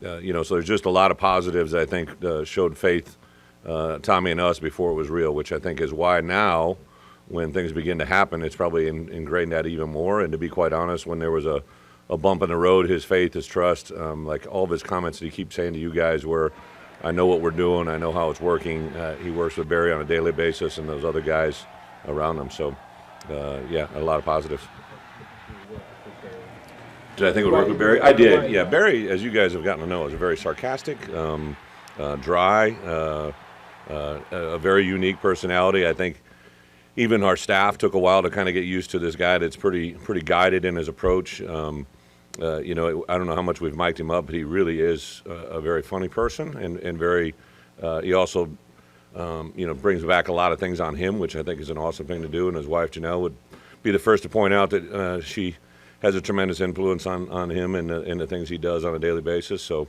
Speaker 2: So there's just a lot of positives I think showed faith, Tommy and us, before it was real, which I think is why now, when things begin to happen, it's probably ingrained that even more. And to be quite honest, when there was a bump in the road, his faith, his trust, like all of his comments that he keeps saying to you guys were, I know what we're doing, I know how it's working. He works with Barry on a daily basis and those other guys around him. So, a lot of positives. Did I think it would work with Barry? I did, yeah. Barry, as you guys have gotten to know, is a very sarcastic, dry, a very unique personality. I think even our staff took a while to kind of get used to this guy that's pretty guided in his approach. I don't know how much we've mic'd him up, but he really is a very funny person, and very. He also, brings back a lot of things on him, which I think is an awesome thing to do. And his wife Janelle would be the first to point out that she has a tremendous influence on him and the things he does on a daily basis. So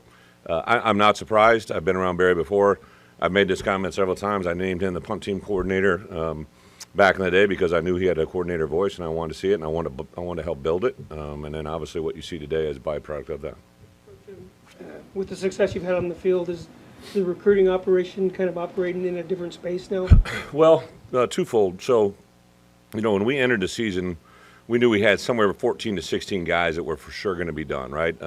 Speaker 2: I'm not surprised. I've been around Barry before. I've made this comment several times. I named him the punt team coordinator back in the day because I knew he had a coordinator voice, and I wanted to see it, and I wanted to help build it. And then obviously what you see today is a byproduct of that.
Speaker 24: With the success you've had on the field,
Speaker 3: the recruiting operation kind of operating in a different space now?
Speaker 2: Well, twofold. So, when we entered the season, we knew we had somewhere 14 to 16 guys that were for sure going to be done, right?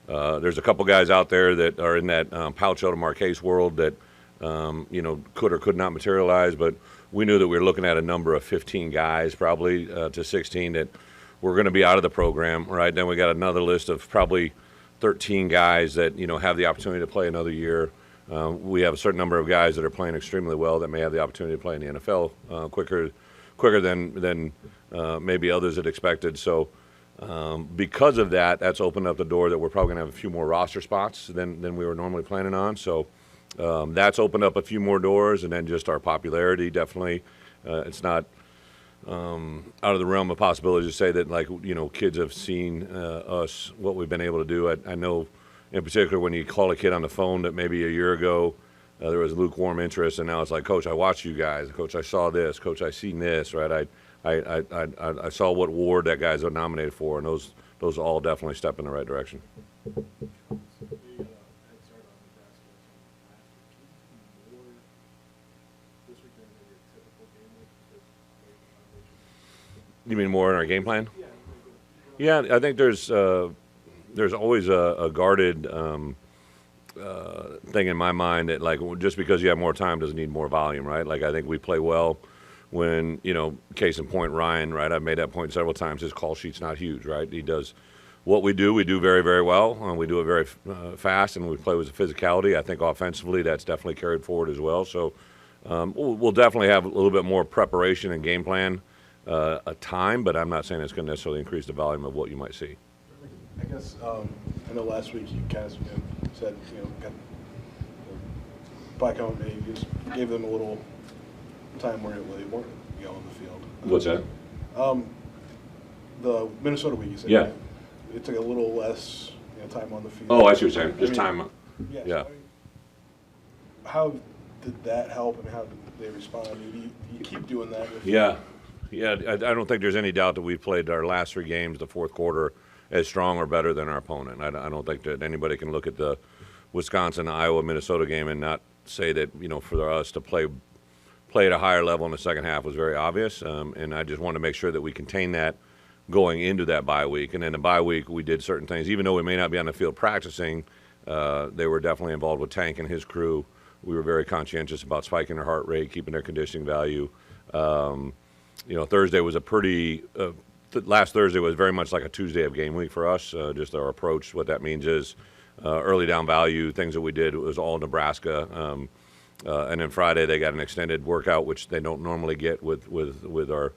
Speaker 2: There's a couple guys out there that are in that Pouch Elder Marquez world that, could or could not materialize, but we knew that we were looking at a number of 15 guys, probably to 16, that were going to be out of the program, right? Then we got another list of probably 13 guys that, have the opportunity to play another year. We have a certain number of guys that are playing extremely well that may have the opportunity to play in the NFL quicker than maybe others had expected. So because of that, that's opened up the door that we're probably going to have a few more roster spots than we were normally planning on. So that's opened up a few more doors, and then just our popularity, definitely. It's not out of the realm of possibility to say that, kids have seen us, what we've been able to do. I know in particular when you call a kid on the phone that maybe a year ago there was lukewarm interest, and now it's like, Coach, I watched you guys. Coach, I saw this. Coach, I seen this, right? I saw what award that guys are nominated for, and those all definitely step in the right direction. You mean more in our game plan? Yeah, I think there's always a guarded thing in my mind that, just because you have more time doesn't need more volume, right? I think we play well when, case in point, Ryan, right? I've made that point several times. His call sheet's not huge, right? He does what we do very, very well. We do it very fast, and we play with the physicality. I think offensively that's definitely carried forward as well. So we'll definitely have a little bit more preparation and game plan a time, but I'm not saying it's going to necessarily increase the volume of what you might see.
Speaker 15: I guess I know last week you guys said back home maybe you just gave them a little time where they weren't on the field.
Speaker 2: What's that?
Speaker 15: The Minnesota week you said.
Speaker 2: Yeah.
Speaker 15: It took a little less time on the field.
Speaker 2: Oh, I see what you're saying. Just time.
Speaker 15: Yeah. So how did that help, and how did they respond? Do you keep doing that?
Speaker 2: Yeah. I don't think there's any doubt that we've played our last three games, the fourth quarter, as strong or better than our opponent. I don't think that anybody can look at the Wisconsin, Iowa, Minnesota game and not say that, for us to play at a higher level in the second half was very obvious. And I just wanted to make sure that we contain that going into that bye week. And then the bye week, we did certain things. Even though we may not be on the field practicing, they were definitely involved with Tank and his crew. We were very conscientious about spiking their heart rate, keeping their conditioning value. Thursday was last Thursday was very much like a Tuesday of game week for us. Just our approach, what that means is early down value, things that we did, it was all Nebraska. And then Friday they got an extended workout, which they don't normally get with our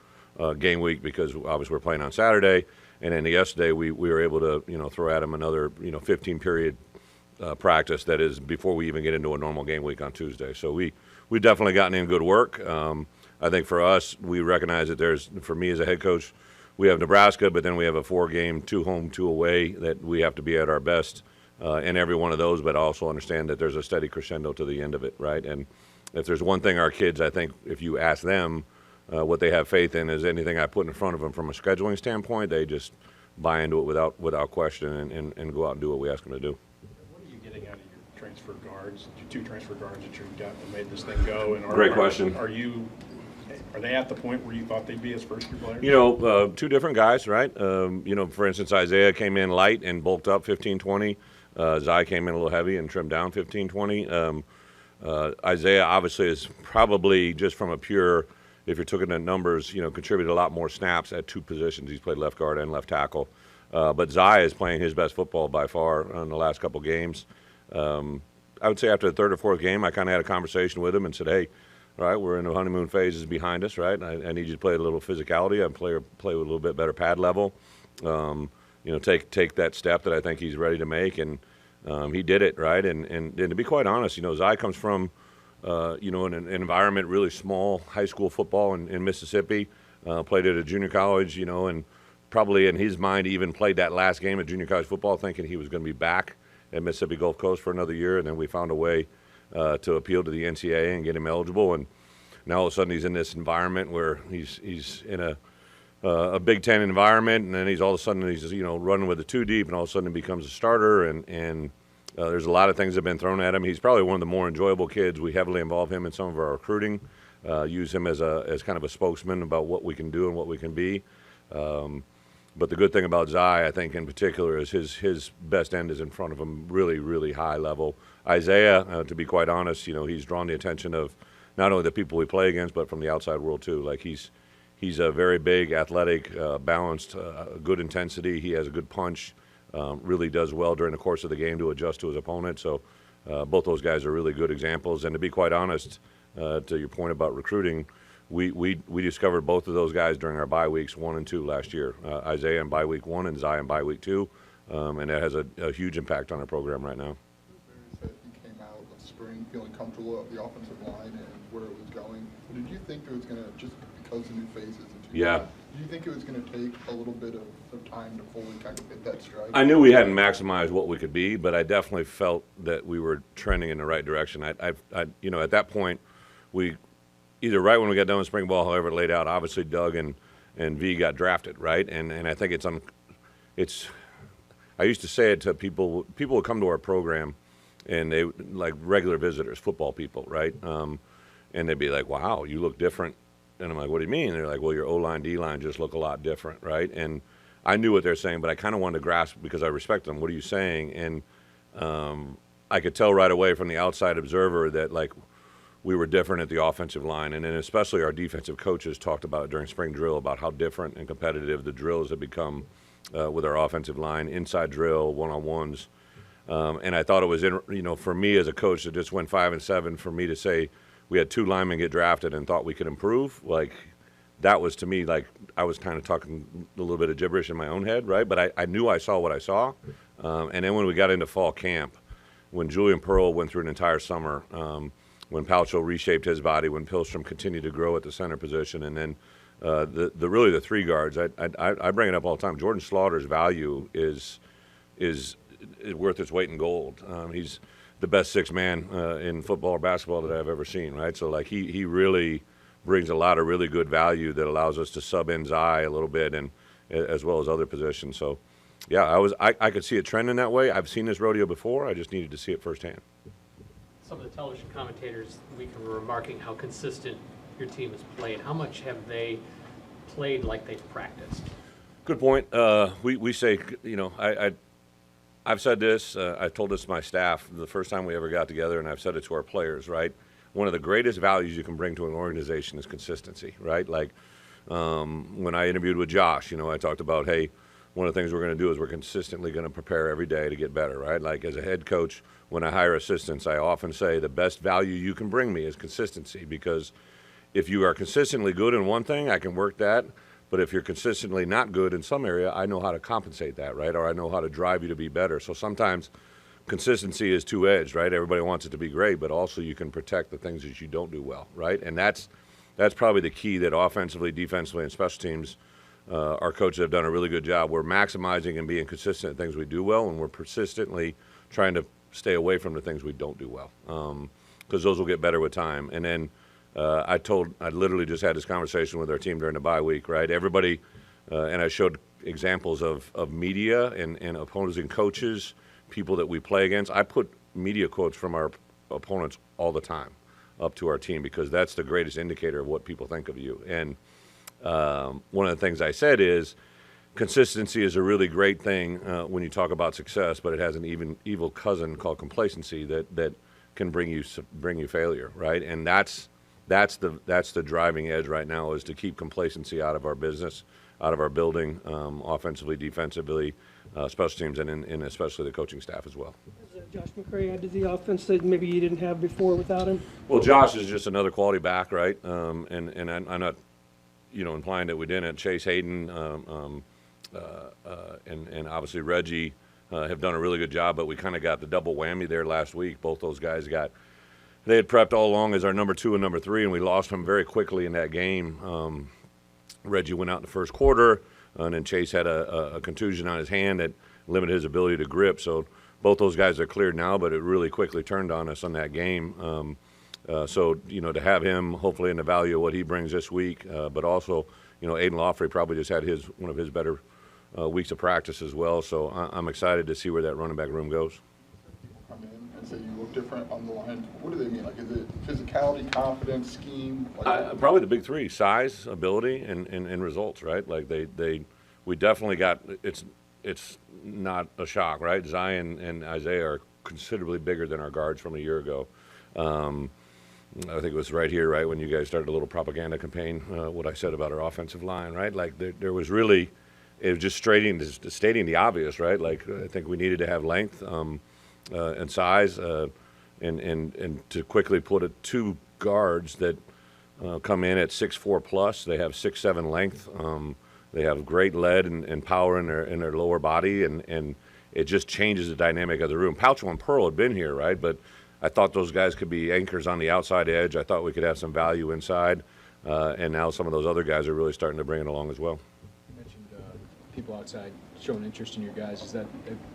Speaker 2: game week because obviously we're playing on Saturday. And then yesterday we were able to, throw at them another, 15-period practice that is before we even get into a normal game week on Tuesday. So we've definitely gotten in good work. I think for us, we recognize that for me as a head coach, we have Nebraska, but then we have a 4-game, 2 home, 2 away that we have to be at our best in every one of those, but also understand that there's a steady crescendo to the end of it, right? And if there's one thing our kids, I think, if you ask them what they have faith in is anything I put in front of them from a scheduling standpoint, they just buy into it without question and go out and do what we ask them to do.
Speaker 15: What are you getting out of your transfer guards, your 2 transfer guards that you've got that made this thing go? And
Speaker 2: Great question.
Speaker 15: Are they at the point where you thought they'd be as first-year players? 2
Speaker 2: different guys, right? For instance, Isaiah came in light and bulked up 15-20. Zai came in a little heavy and trimmed down 15-20. Isaiah obviously is probably just from a pure, if you're looking at numbers, contributed a lot more snaps at 2 positions. He's played left guard and left tackle. But Zai is playing his best football by far in the last couple games. I would say after the 3rd or 4th game, I kind of had a conversation with him and said, hey, all right, we're in the honeymoon phase is behind us, right? I need you to play a little physicality. I play with a little bit better pad level. Take that step that I think he's ready to make, and he did it, right? And to be quite honest, Zai comes from, an environment really small, high school football in Mississippi. Played at a junior college, and probably in his mind even played that last game of junior college football thinking he was going to be back at Mississippi Gulf Coast for another year, and then we found a way to appeal to the NCAA and get him eligible. And now all of a sudden he's in this environment where he's in a Big Ten environment, and then he's all of a sudden he's running with a 2 deep, and all of a sudden he becomes a starter. And There's a lot of things that have been thrown at him. He's probably one of the more enjoyable kids. We heavily involve him in some of our recruiting, use him as kind of a spokesman about what we can do and what we can be. But the good thing about Zai, I think in particular, is his best end is in front of him, really, really high level. Isaiah, to be quite honest, he's drawn the attention of not only the people we play against, but from the outside world too. Like he's a very big, athletic, balanced, good intensity. He has a good punch. Really does well during the course of the game to adjust to his opponent. So both those guys are really good examples. And to be quite honest, to your point about recruiting, we discovered both of those guys during our bye weeks 1 and 2 last year. Isaiah in bye week 1 and Zai in bye week 2. And that has a huge impact on our program right now.
Speaker 13: Said he came out of spring feeling comfortable at the offensive line and where it was going. But did you think it was going to, just because of new faces and
Speaker 2: Yeah.
Speaker 13: Do you think it was going to take a little bit of time to fully kind of hit that stride?
Speaker 2: I knew we hadn't maximized what we could be, but I definitely felt that we were trending in the right direction. I at that point, we either right when we got done with spring ball, however it laid out, obviously Doug and V got drafted, right? And I think it's I used to say it to people would come to our program and they like regular visitors, football people, right? And they'd be like, "Wow, you look different." And I'm like, "What do you mean?" And they're like, "Well, your O-line, D-line just look a lot different," right? And I knew what they're saying, but I kind of wanted to grasp because I respect them. What are you saying? And I could tell right away from the outside observer that like we were different at the offensive line, and then especially our defensive coaches talked about it during spring drill about how different and competitive the drills have become with our offensive line, inside drill, one-on-ones. And I thought it was, for me as a coach that just went 5-7, for me to say we had 2 linemen get drafted and thought we could improve, like that was to me like I was kind of talking a little bit of gibberish in my own head, right? But I knew I saw what I saw. And then when we got into fall camp, when Julian Pearl went through an entire summer, when Palcho reshaped his body, when Pilstrom continued to grow at the center position, and then really the 3 guards, I bring it up all the time. Jordan Slaughter's value is worth its weight in gold. He's the best 6 man in football or basketball that I've ever seen, right? So like he really brings a lot of really good value that allows us to sub in Zai a little bit, and as well as other positions. So yeah, I could see it trending that way. I've seen this rodeo before. I just needed to see it firsthand.
Speaker 16: Some of the television commentators we were remarking how consistent your team has played. How much have they played like they've practiced?
Speaker 2: Good point. We say, I've said this, I've told this to my staff the first time we ever got together, and I've said it to our players, right? One of the greatest values you can bring to an organization is consistency, right? Like when I interviewed with Josh, I talked about, hey, one of the things we're going to do is we're consistently going to prepare every day to get better, right? Like as a head coach, when I hire assistants, I often say the best value you can bring me is consistency, because if you are consistently good in one thing, I can work that. But if you're consistently not good in some area, I know how to compensate that, right? Or I know how to drive you to be better. So sometimes consistency is two-edged, right? Everybody wants it to be great, but also you can protect the things that you don't do well, right? And that's probably the key that offensively, defensively, and special teams, our coaches have done a really good job. We're maximizing and being consistent at things we do well, and we're persistently trying to stay away from the things we don't do well, because those will get better with time. And then I literally just had this conversation with our team during the bye week, right? Everybody, and I showed examples of media and opposing coaches, people that we play against. I put media quotes from our opponents all the time up to our team, because that's the greatest indicator of what people think of you. And one of the things I said is consistency is a really great thing when you talk about success, but it has an evil cousin called complacency that can bring you failure, right? And that's the driving edge right now, is to keep complacency out of our business, out of our building, offensively, defensively, special teams, and especially the coaching staff as well.
Speaker 3: Has Josh McCray added the offense that maybe you didn't have before without him?
Speaker 2: Well, Josh is just another quality back, right? And I'm not, implying that we didn't. Chase Hayden and obviously Reggie have done a really good job, but we kind of got the double whammy there last week. Both those guys they had prepped all along as our number 2 and number 3, and we lost them very quickly in that game. Reggie went out in the first quarter, and then Chase had a contusion on his hand that limited his ability to grip. So both those guys are cleared now, but it really quickly turned on us on that game. So to have him hopefully in the value of what he brings this week, but also, Aiden Lawfrey probably just had one of his better weeks of practice as well. So I'm excited to see where that running back room goes.
Speaker 13: things that you look different on the line? What do they mean? Like, is it physicality, confidence, scheme?
Speaker 2: Probably the big three: size, ability, and results. Right? Like we definitely got. It's not a shock, right? Zion and Isaiah are considerably bigger than our guards from a year ago. I think it was right here, right, when you guys started a little propaganda campaign, what I said about our offensive line, right? Like there was really, it was just stating the obvious, right? Like I think we needed to have length and size and to quickly put two guards that come in at 6'4" plus. They have 6'7" length. They have great lead and power in their lower body, and it just changes the dynamic of the room. Pouchel and Pearl had been here, right? But I thought those guys could be anchors on the outside edge. I thought we could have some value inside, and now some of those other guys are really starting to bring it along as well.
Speaker 14: You mentioned people outside showing interest in your guys. Is that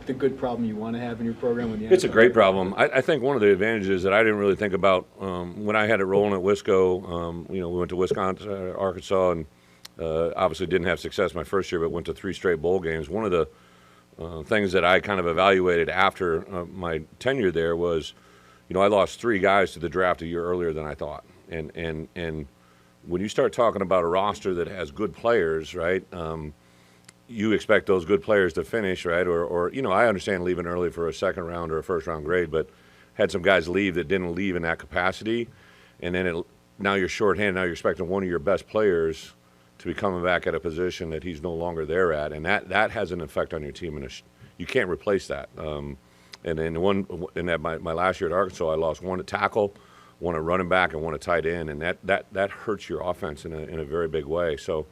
Speaker 14: the good problem you want to have in your program? When
Speaker 2: It's a great problem. I think one of the advantages that I didn't really think about when I had it rolling at Wisco, we went to Wisconsin, Arkansas, and obviously didn't have success my first year, but went to 3 straight bowl games. One of the things that I kind of evaluated after my tenure there was, I lost 3 guys to the draft a year earlier than I thought. And when you start talking about a roster that has good players, right, you expect those good players to finish, right? Or I understand leaving early for a second round or a first round grade, but had some guys leave that didn't leave in that capacity. And then now you're shorthanded. Now you're expecting one of your best players to be coming back at a position that he's no longer there at. And that has an effect on your team. And you can't replace that. And then my last year at Arkansas, I lost 1 at tackle, 1 at running back, and 1 at tight end, and that hurts your offense in a very big way. So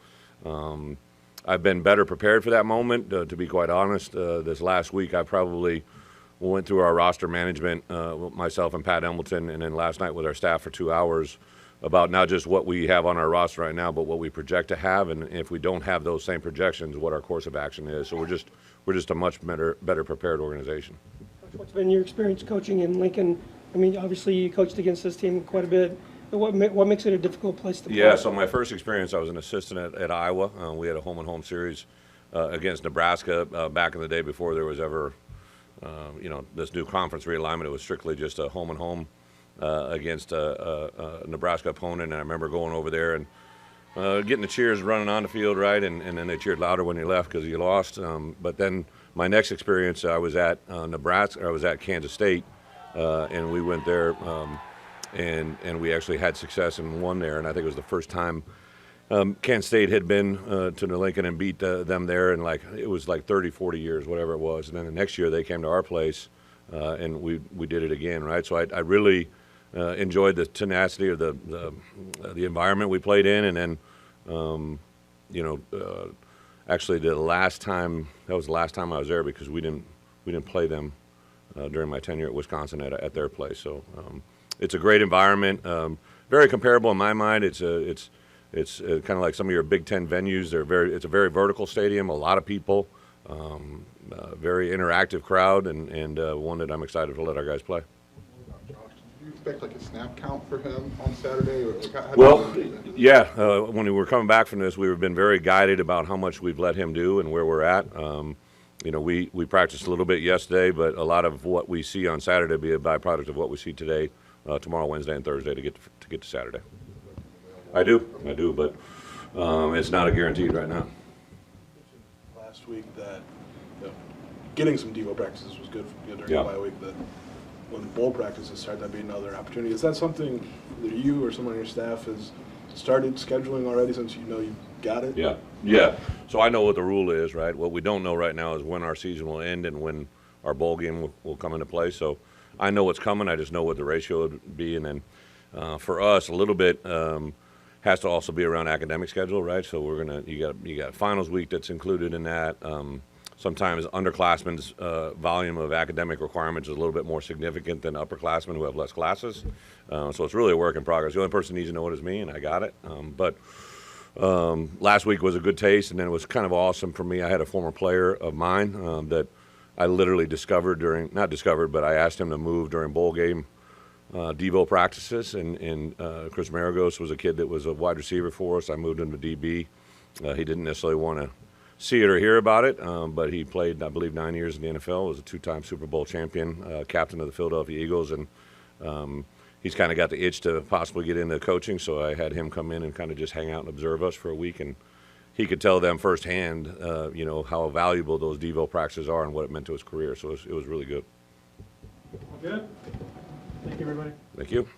Speaker 2: I've been better prepared for that moment. To be quite honest, this last week I probably went through our roster management, myself and Pat Embleton, and then last night with our staff for 2 hours about not just what we have on our roster right now, but what we project to have, and if we don't have those same projections, what our course of action is. So we're just a much better prepared organization.
Speaker 3: What's been your experience coaching in Lincoln? I mean, obviously you coached against this team quite a bit. What makes it a difficult place to play?
Speaker 2: Yeah, so my first experience, I was an assistant at Iowa. We had a home-and-home series against Nebraska back in the day before there was ever, this new conference realignment. It was strictly just a home-and-home against a Nebraska opponent. And I remember going over there and getting the cheers running on the field, right? And then they cheered louder when you left because you lost. But then my next experience, I was at Nebraska. I was at Kansas State, and we went there, and we actually had success and won there. And I think it was the first time Kansas State had been to New Lincoln and beat them there, and it was like 30, 40 years, whatever it was. And then the next year they came to our place, and we did it again, right? So I really enjoyed the tenacity of the environment we played in, and then actually that was the last time I was there because we didn't play them during my tenure at Wisconsin at their place. So it's a great environment, very comparable in my mind. It's kind of like some of your Big Ten venues. It's a very vertical stadium, a lot of people, very interactive crowd, and one that I'm excited to let our guys play.
Speaker 13: Do you expect like a snap count for him on Saturday? Or
Speaker 2: when we were coming back from this, we've been very guided about how much we've let him do and where we're at. We practiced a little bit yesterday, but a lot of what we see on Saturday will be a byproduct of what we see today, tomorrow, Wednesday, and Thursday to get to Saturday. I do, but it's not a guaranteed right now.
Speaker 15: Last week that getting some Devo practices was good during the bye week. That when bowl practices start, that'd be another opportunity. Is that something either you or someone on your staff has started scheduling already since you got it?
Speaker 2: Yeah. So I know what the rule is, right? What we don't know right now is when our season will end and when our bowl game will come into play. So I know what's coming. I just know what the ratio would be, and then for us, a little bit has to also be around academic schedule, right? So you got finals week that's included in that. Sometimes underclassmen's volume of academic requirements is a little bit more significant than upperclassmen who have less classes. So it's really a work in progress. The only person who needs to know it is me, and I got it. But last week was a good taste, and then it was kind of awesome for me. I had a former player of mine that I literally but I asked him to move during bowl game Devo practices, and Chris Maragos was a kid that was a wide receiver for us. I moved him to DB. He didn't necessarily want to see it or hear about it, but he played, I believe, 9 years in the NFL, was a 2-time Super Bowl champion, captain of the Philadelphia Eagles, and he's kind of got the itch to possibly get into coaching, so I had him come in and kind of just hang out and observe us for a week, and he could tell them firsthand, how valuable those Devo practices are and what it meant to his career, so it was really good.
Speaker 3: Good. Thank you, everybody.
Speaker 2: Thank you.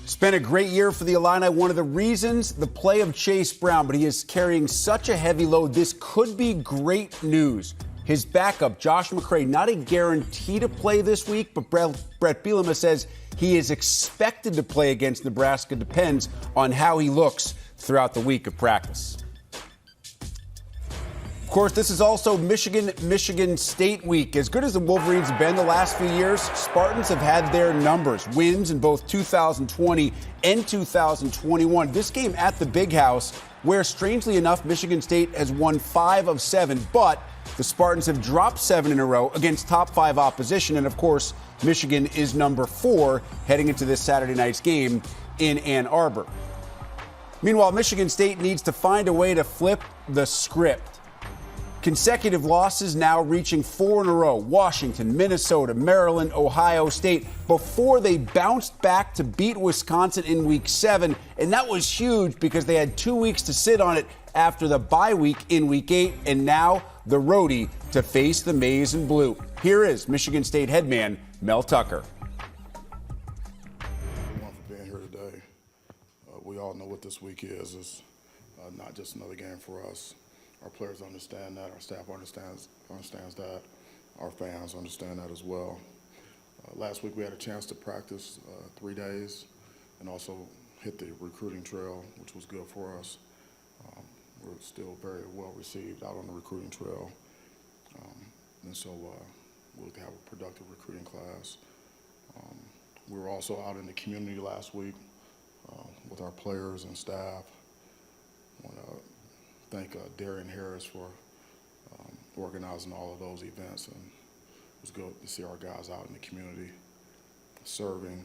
Speaker 1: It's been a great year for the Illini. One of the reasons, the play of Chase Brown, but he is carrying such a heavy load. This could be great news. His backup, Josh McCray, not a guarantee to play this week, but Bret Bielema says he is expected to play against Nebraska. Depends on how he looks throughout the week of practice. Of course, this is also Michigan State week. As good as the Wolverines have been the last few years, Spartans have had their numbers. Wins in both 2020 and 2021. This game at the Big House, where strangely enough, Michigan State has won 5 of 7, but the Spartans have dropped 7 in a row against top 5 opposition. And of course, Michigan is number 4 heading into this Saturday night's game in Ann Arbor. Meanwhile, Michigan State needs to find a way to flip the script. Consecutive losses now reaching 4 in a row. Washington, Minnesota, Maryland, Ohio State, before they bounced back to beat Wisconsin in week 7. And that was huge because they had 2 weeks to sit on it after the bye week in week 8. And now the roadie to face the maize and blue. Here is Michigan State headman Mel Tucker.
Speaker 17: Everyone for being here today. We all know what this week is. It's not just another game for us. Our players understand that. Our staff understands that. Our fans understand that as well. Last week we had a chance to practice 3 days and also hit the recruiting trail, which was good for us. We're still very well received out on the recruiting trail. And so we'll have a productive recruiting class. We were also out in the community last week with our players and staff. I want to thank Darian Harris for organizing all of those events, and it was good to see our guys out in the community serving.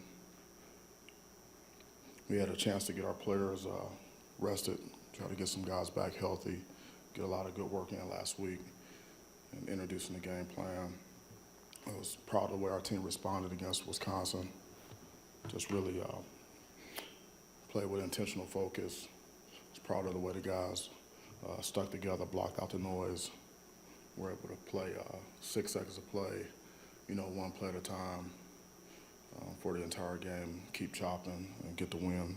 Speaker 17: We had a chance to get our players rested, try to get some guys back healthy, get a lot of good work in last week, and introducing the game plan. I was proud of the way our team responded against Wisconsin. Just really played with intentional focus. I was proud of the way the guys stuck together, blocked out the noise. We're able to play 6 seconds of play, 1 play at a time for the entire game, keep chopping and get the win.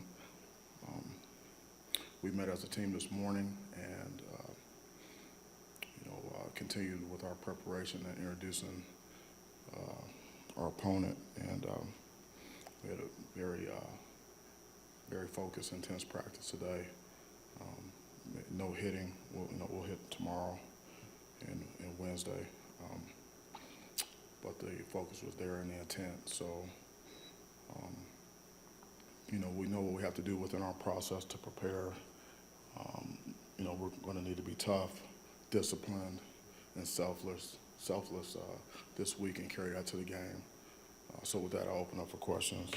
Speaker 17: We met as a team this morning and continued with our preparation and introducing our opponent, and we had a very focused, intense practice today. No hitting. We'll hit tomorrow and Wednesday, but the focus was there and the intent. So, we know what we have to do within our process to prepare. We're going to need to be tough, disciplined, and selfless this week and carry that to the game. So with that, I'll open up for questions.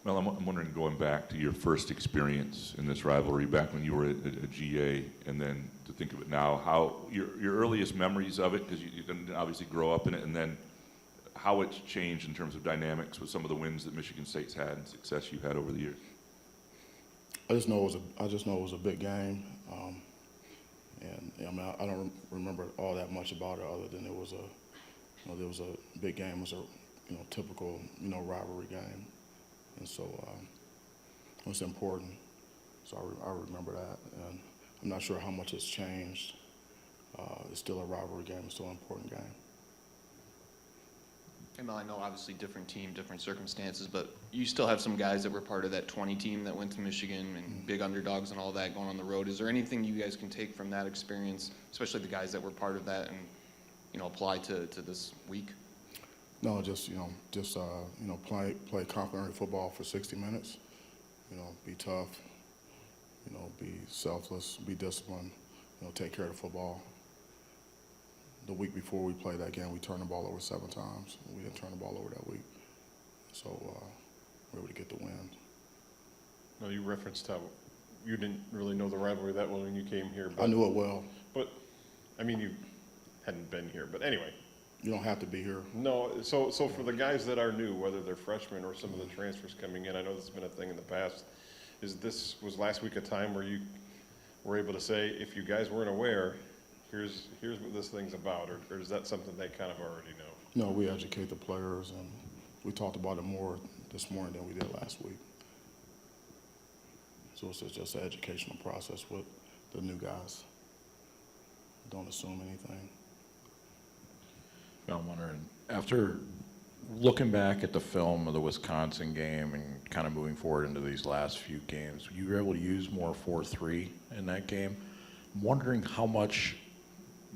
Speaker 18: Well, I'm wondering, going back to your first experience in this rivalry, back when you were a GA, and then to think of it now, how your earliest memories of it, because you didn't obviously grow up in it, and then how it's changed in terms of dynamics with some of the wins that Michigan State's had and success you've had over the years.
Speaker 17: I just know it was a big game, and I don't remember all that much about it other than there was a big game. It was a typical rivalry game. And so it was important. So I remember that. And I'm not sure how much it's changed. It's still a rivalry game. It's still an important game.
Speaker 19: And I know obviously different team, different circumstances, but you still have some guys that were part of that 20 team that went to Michigan and big underdogs and all that going on the road. Is there anything you guys can take from that experience, especially the guys that were part of that, and apply to this week?
Speaker 17: No, just play complimentary football for 60 minutes. Be tough. Be selfless. Be disciplined. Take care of the football. The week before we played that game, we turned the ball over 7 times. We didn't turn the ball over that week. So we're able to get the win.
Speaker 5: No, you referenced how you didn't really know the rivalry that well when you came here.
Speaker 17: I knew it well.
Speaker 5: But, I mean, you hadn't been here. But anyway.
Speaker 17: You don't have to be here.
Speaker 5: No, so for the guys that are new, whether they're freshmen or some of the transfers coming in, I know this has been a thing in the past. Was last week a time where you were able to say, if you guys weren't aware, here's what this thing's about, or is that something they kind of already know?
Speaker 17: No, we educate the players, and we talked about it more this morning than we did last week. So it's just an educational process with the new guys. Don't assume anything.
Speaker 12: I'm wondering, after looking back at the film of the Wisconsin game and kind of moving forward into these last few games, you were able to use more 4-3 in that game. I'm wondering how much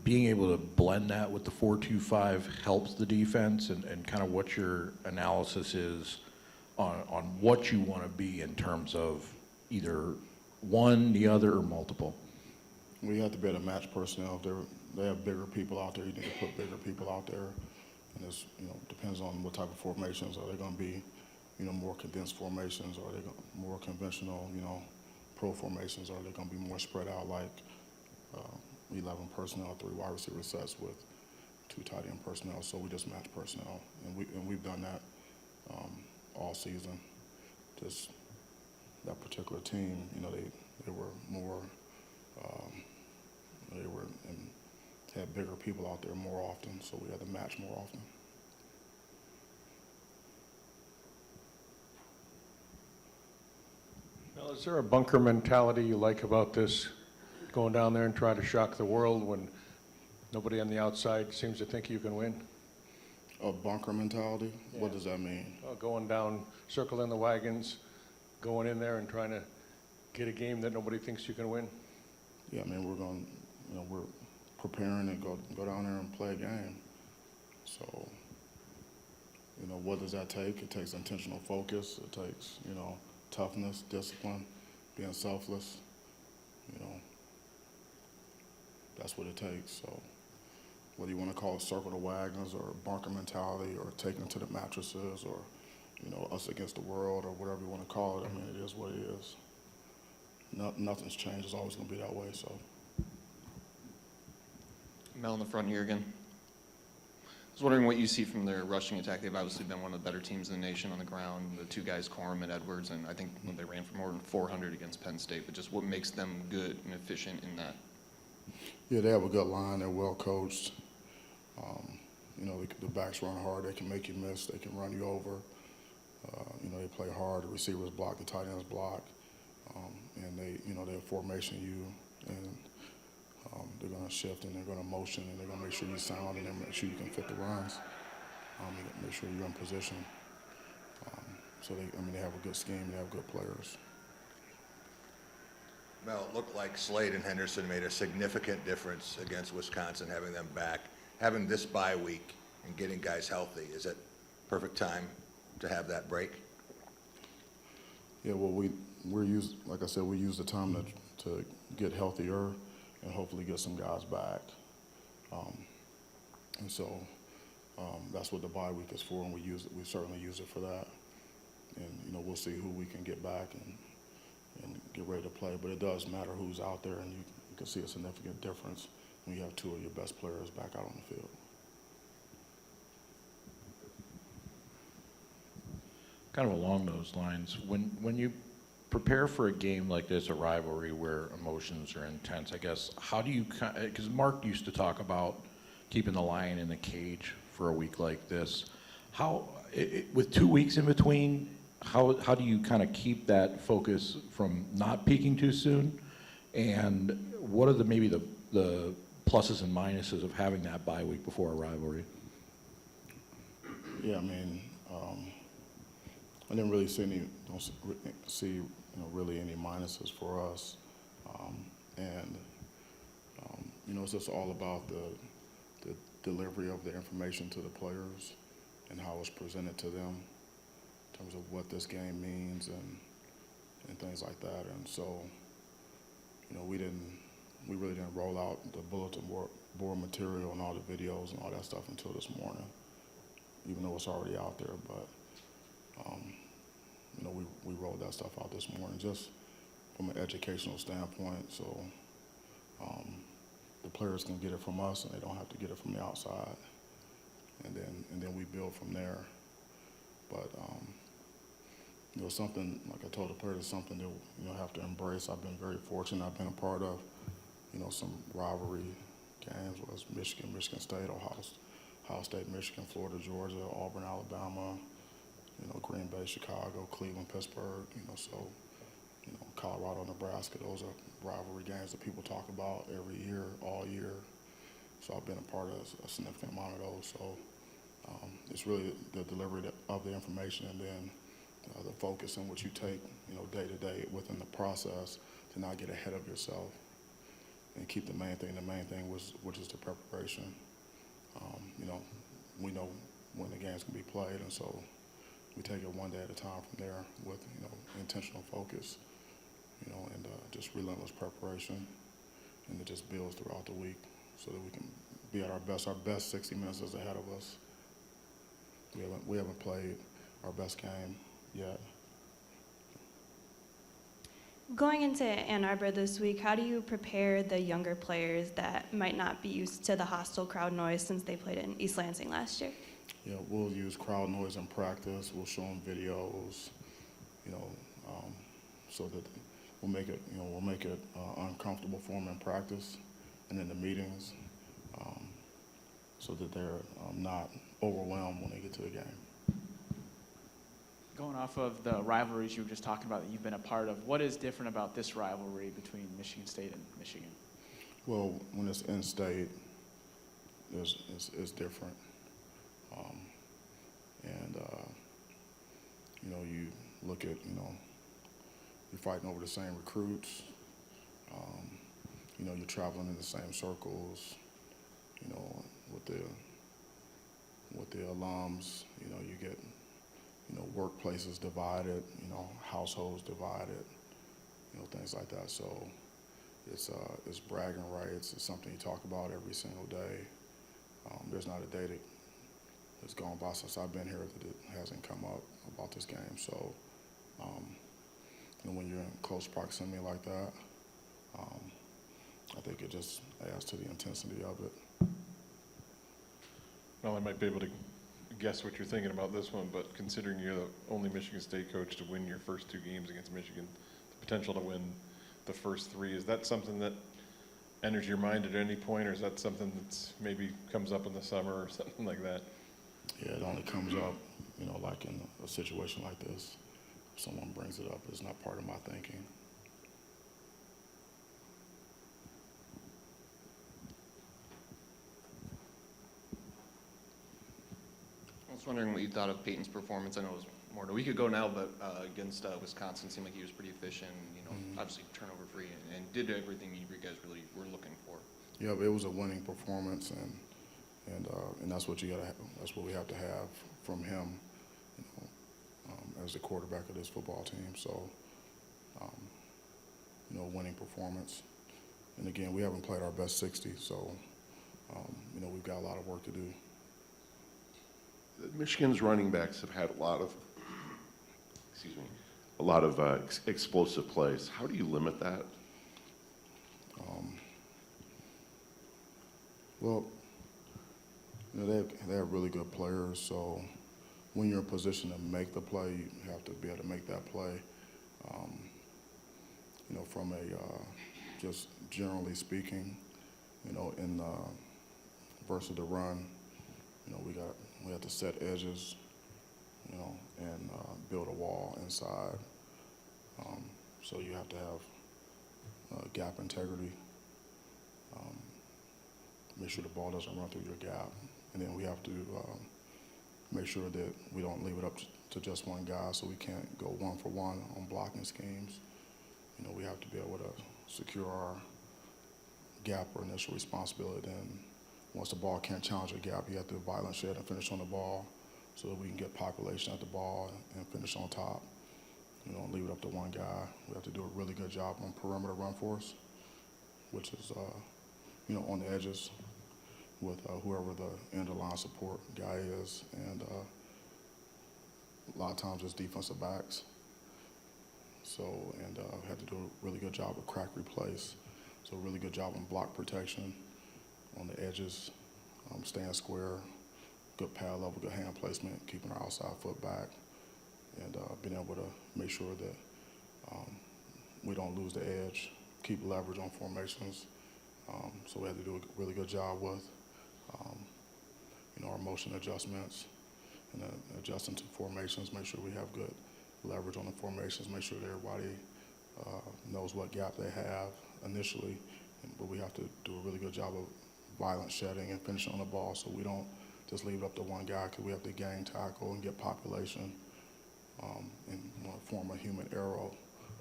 Speaker 12: being able to blend that with the 4-2-5 helps the defense, and kind of what your analysis is on what you want to be in terms of either one, the other, or multiple.
Speaker 17: We have to be able to match personnel. If they have bigger people out there, you need to put bigger people out there. And it's, depends on what type of formations. Are they going to be, more condensed formations? Or are they more conventional, pro formations? Or are they going to be more spread out like 11 personnel, 3 wide receiver sets with 2 tight end personnel? So we just match personnel, and we've done that all season. Just that particular team, they were more. They were and had bigger people out there more often, so we had to match more often.
Speaker 5: Now, is there a bunker mentality you like about this, going down there and try to shock the world when nobody on the outside seems to think you can win?
Speaker 17: A bunker mentality? Yeah. What does that mean?
Speaker 5: Going down, circling the wagons, going in there and trying to get a game that nobody thinks you can win.
Speaker 17: Yeah, I mean, we're preparing and go down there and play a game. So, what does that take? It takes intentional focus. It takes, toughness, discipline, being selfless. That's what it takes. So, whether you want to call it circle the wagons or bunker mentality or taking it to the mattresses or, us against the world or whatever you want to call it, I mean, it is what it is. Nothing's changed. It's always going to be that way. So.
Speaker 19: Mel in the front here again. I was wondering what you see from their rushing attack. They've obviously been one of the better teams in the nation on the ground. The 2 guys, Corum and Edwards, and I think when they ran for more than 400 against Penn State. But just what makes them good and efficient in that?
Speaker 17: Yeah, they have a good line. They're well coached. The backs run hard. They can make you miss. They can run you over. They play hard. The receivers block. The tight ends block. And they're formation you, and they're going to shift and they're going to motion and they're going to make sure you're sound and then make sure you can fit the runs. Make sure you're in position. So they have a good scheme. They have good players.
Speaker 23: Mel, it looked like Slade and Henderson made a significant difference against Wisconsin, having them back, having this bye week and getting guys healthy. Is it perfect time to have that break?
Speaker 17: Yeah, well, like I said, we use the time to get healthier and hopefully get some guys back. And so that's what the bye week is for, and we certainly use it for that. And we'll see who we can get back and get ready to play. But it does matter who's out there, and you can see a significant difference when you have 2 of your best players back out on the field.
Speaker 12: Kind of along those lines, when you prepare for a game like this, a rivalry where emotions are intense, I guess, how do you, because Mark used to talk about keeping the lion in the cage for a week like this. With 2 weeks in between, how do you kind of keep that focus from not peaking too soon? And what are maybe the pluses and minuses of having that bye week before a rivalry?
Speaker 17: Yeah, I mean, I didn't really see really any minuses for us. It's just all about the delivery of the information to the players and how it's presented to them in terms of what this game means and things like that. And so, we really didn't roll out the bulletin board material and all the videos and all that stuff until this morning, even though it's already out there. But You know, we rolled that stuff out this morning just from an educational standpoint. So the players can get it from us, and they don't have to get it from the outside. And then we build from there. But you know, something like I told the players, something that you know have to embrace. I've been very fortunate. I've been a part of you know some rivalry games, whether it's Michigan, Michigan State, Ohio State, Michigan, Florida, Georgia, Auburn, Alabama. You know, Green Bay, Chicago, Cleveland, Pittsburgh. You know, so you know, Colorado, Nebraska. Those are rivalry games that people talk about every year, all year. So I've been a part of a significant amount of those. So it's really the delivery of the information, and then the focus in what you take, you know, day to day within the process to not get ahead of yourself and keep the main thing. The main thing which is the preparation. You know, we know when the game's gonna be played, and so we take it one day at a time from there with you know intentional focus, you know, and just relentless preparation, and it just builds throughout the week so that we can be at our best. Our best 60 minutes is ahead of us. We haven't played our best game yet.
Speaker 20: Going into Ann Arbor this week, how do you prepare the younger players that might not be used to the hostile crowd noise since they played in East Lansing last year?
Speaker 17: Yeah, we'll use crowd noise in practice. We'll show them videos, you know, so that we'll make it uncomfortable for them in practice and in the meetings, so that they're not overwhelmed when they get to the game.
Speaker 21: Going off of the rivalries you were just talking about that you've been a part of, what is different about this rivalry between Michigan State and Michigan?
Speaker 17: Well, when it's in-state, it's different. You know, you look at, you know, you're fighting over the same recruits. You know, you're traveling in the same circles. You know, with the alums, you know, you get, you know, workplaces divided, you know, households divided, you know, things like that. So it's bragging rights. It's something you talk about every single day. There's not a day that's gone by since I've been here that it hasn't come up about this game. So, you know, when you're in close proximity like that, I think it just adds to the intensity of it.
Speaker 5: Well, I might be able to guess what you're thinking about this one, but considering you're the only Michigan State coach to win your first 2 games against Michigan, the potential to win the first 3, is that something that enters your mind at any point, or is that something that's maybe comes up in the summer or something like that?
Speaker 17: Yeah, it only comes up, you know, like in a situation like this. If someone brings it up, it's not part of my thinking.
Speaker 19: I was wondering what you thought of Peyton's performance. I know it was more than a week ago now, but against Wisconsin, seemed like he was pretty efficient. You know, obviously turnover free, and did everything you guys really were looking for.
Speaker 17: Yeah, it was a winning performance, and that's what you gotta. That's what we have to have from him, you know, as the quarterback of this football team. So, you know, winning performance. And again, we haven't played our best 60, so you know, we've got a lot of work to do.
Speaker 22: Michigan's running backs have had a lot of explosive plays. How do you limit that?
Speaker 17: Well, you know, they have really good players, so when you're in position to make the play, you have to be able to make that play. You know, from a just generally speaking, you know, in versus the run, you know, we have to set edges, you know, and build a wall inside. So you have to have gap integrity. Make sure the ball doesn't run through your gap. And then we have to make sure that we don't leave it up to just one guy, so we can't go 1-for-1 on blocking schemes. You know, we have to be able to secure our gap or initial responsibility. Then once the ball can't challenge a gap, you have to violent shed and finish on the ball so that we can get population at the ball and finish on top. You know, leave it up to one guy. We have to do a really good job on perimeter run force, which is, you know, on the edges with whoever the end of line support guy is, and a lot of times it's defensive backs. So, and had to do a really good job of crack replace. So a really good job on block protection on the edges, staying square, good pad level, good hand placement, keeping our outside foot back, and being able to make sure that we don't lose the edge, keep leverage on formations. So we had to do a really good job with, our motion adjustments and adjusting to formations, make sure we have good leverage on the formations, make sure that everybody knows what gap they have initially, but we have to do a really good job of violent shedding and finishing on the ball so we don't just leave it up to one guy because we have to gain tackle and get population and form a human arrow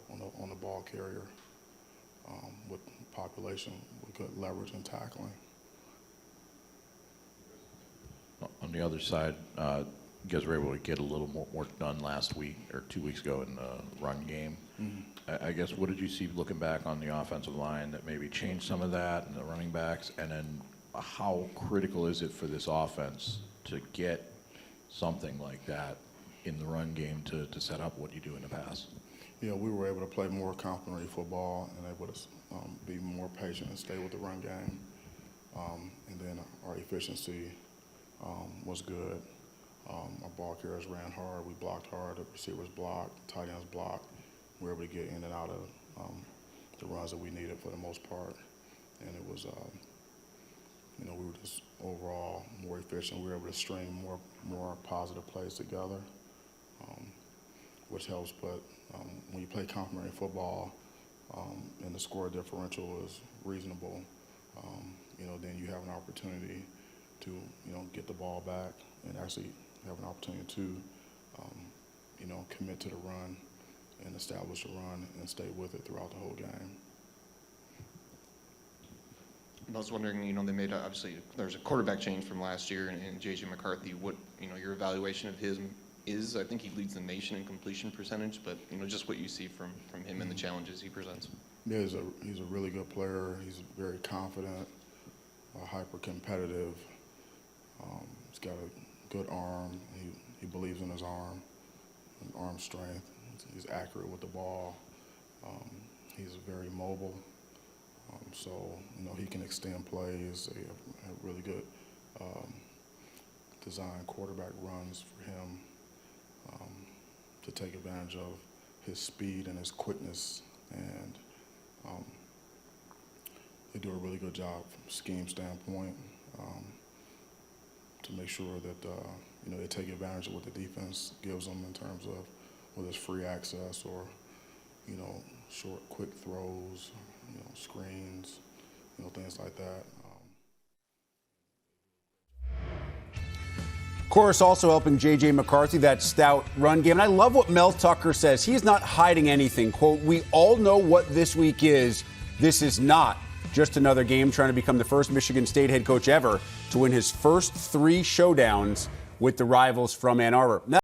Speaker 17: on the ball carrier with population with good leverage and tackling.
Speaker 12: On the other side, you guys were able to get a little more done last week or 2 weeks ago in the run game.
Speaker 17: Mm-hmm.
Speaker 12: I guess, what did you see looking back on the offensive line that maybe changed some of that and the running backs? And then how critical is it for this offense to get something like that in the run game to set up what you do in the pass?
Speaker 17: Yeah, we were able to play more complementary football and able to be more patient and stay with the run game. And then our efficiency was good. Our ball carriers ran hard, we blocked hard, the receivers blocked, tight ends blocked. We were able to get in and out of the runs that we needed for the most part. And it was, we were just overall more efficient. We were able to string more positive plays together, which helps. But when you play complementary football and the score differential is reasonable, then you have an opportunity to, get the ball back and actually have an opportunity to, commit to the run and establish a run and stay with it throughout the whole game.
Speaker 19: I was wondering, they made, obviously, there's a quarterback change from last year and J.J. McCarthy. What, your evaluation of him is? I think he leads the nation in completion percentage, but, just what you see from him and the challenges he presents.
Speaker 17: Yeah, he's a really good player. He's very confident, hyper-competitive. He's got a good arm. He believes in his arm strength. He's accurate with the ball. He's very mobile. So, he can extend plays. They have really good design quarterback runs for him to take advantage of his speed and his quickness. And they do a really good job from a scheme standpoint to make sure that, they take advantage of what the defense gives them in terms of whether it's free access or, short, quick throws, screens, things like that.
Speaker 1: Of course, also helping J.J. McCarthy, that stout run game. And I love what Mel Tucker says. He's not hiding anything. Quote, "We all know what this week is. This is not just another game," trying to become the first Michigan State head coach ever to win his first 3 showdowns with the rivals from Ann Arbor. Now,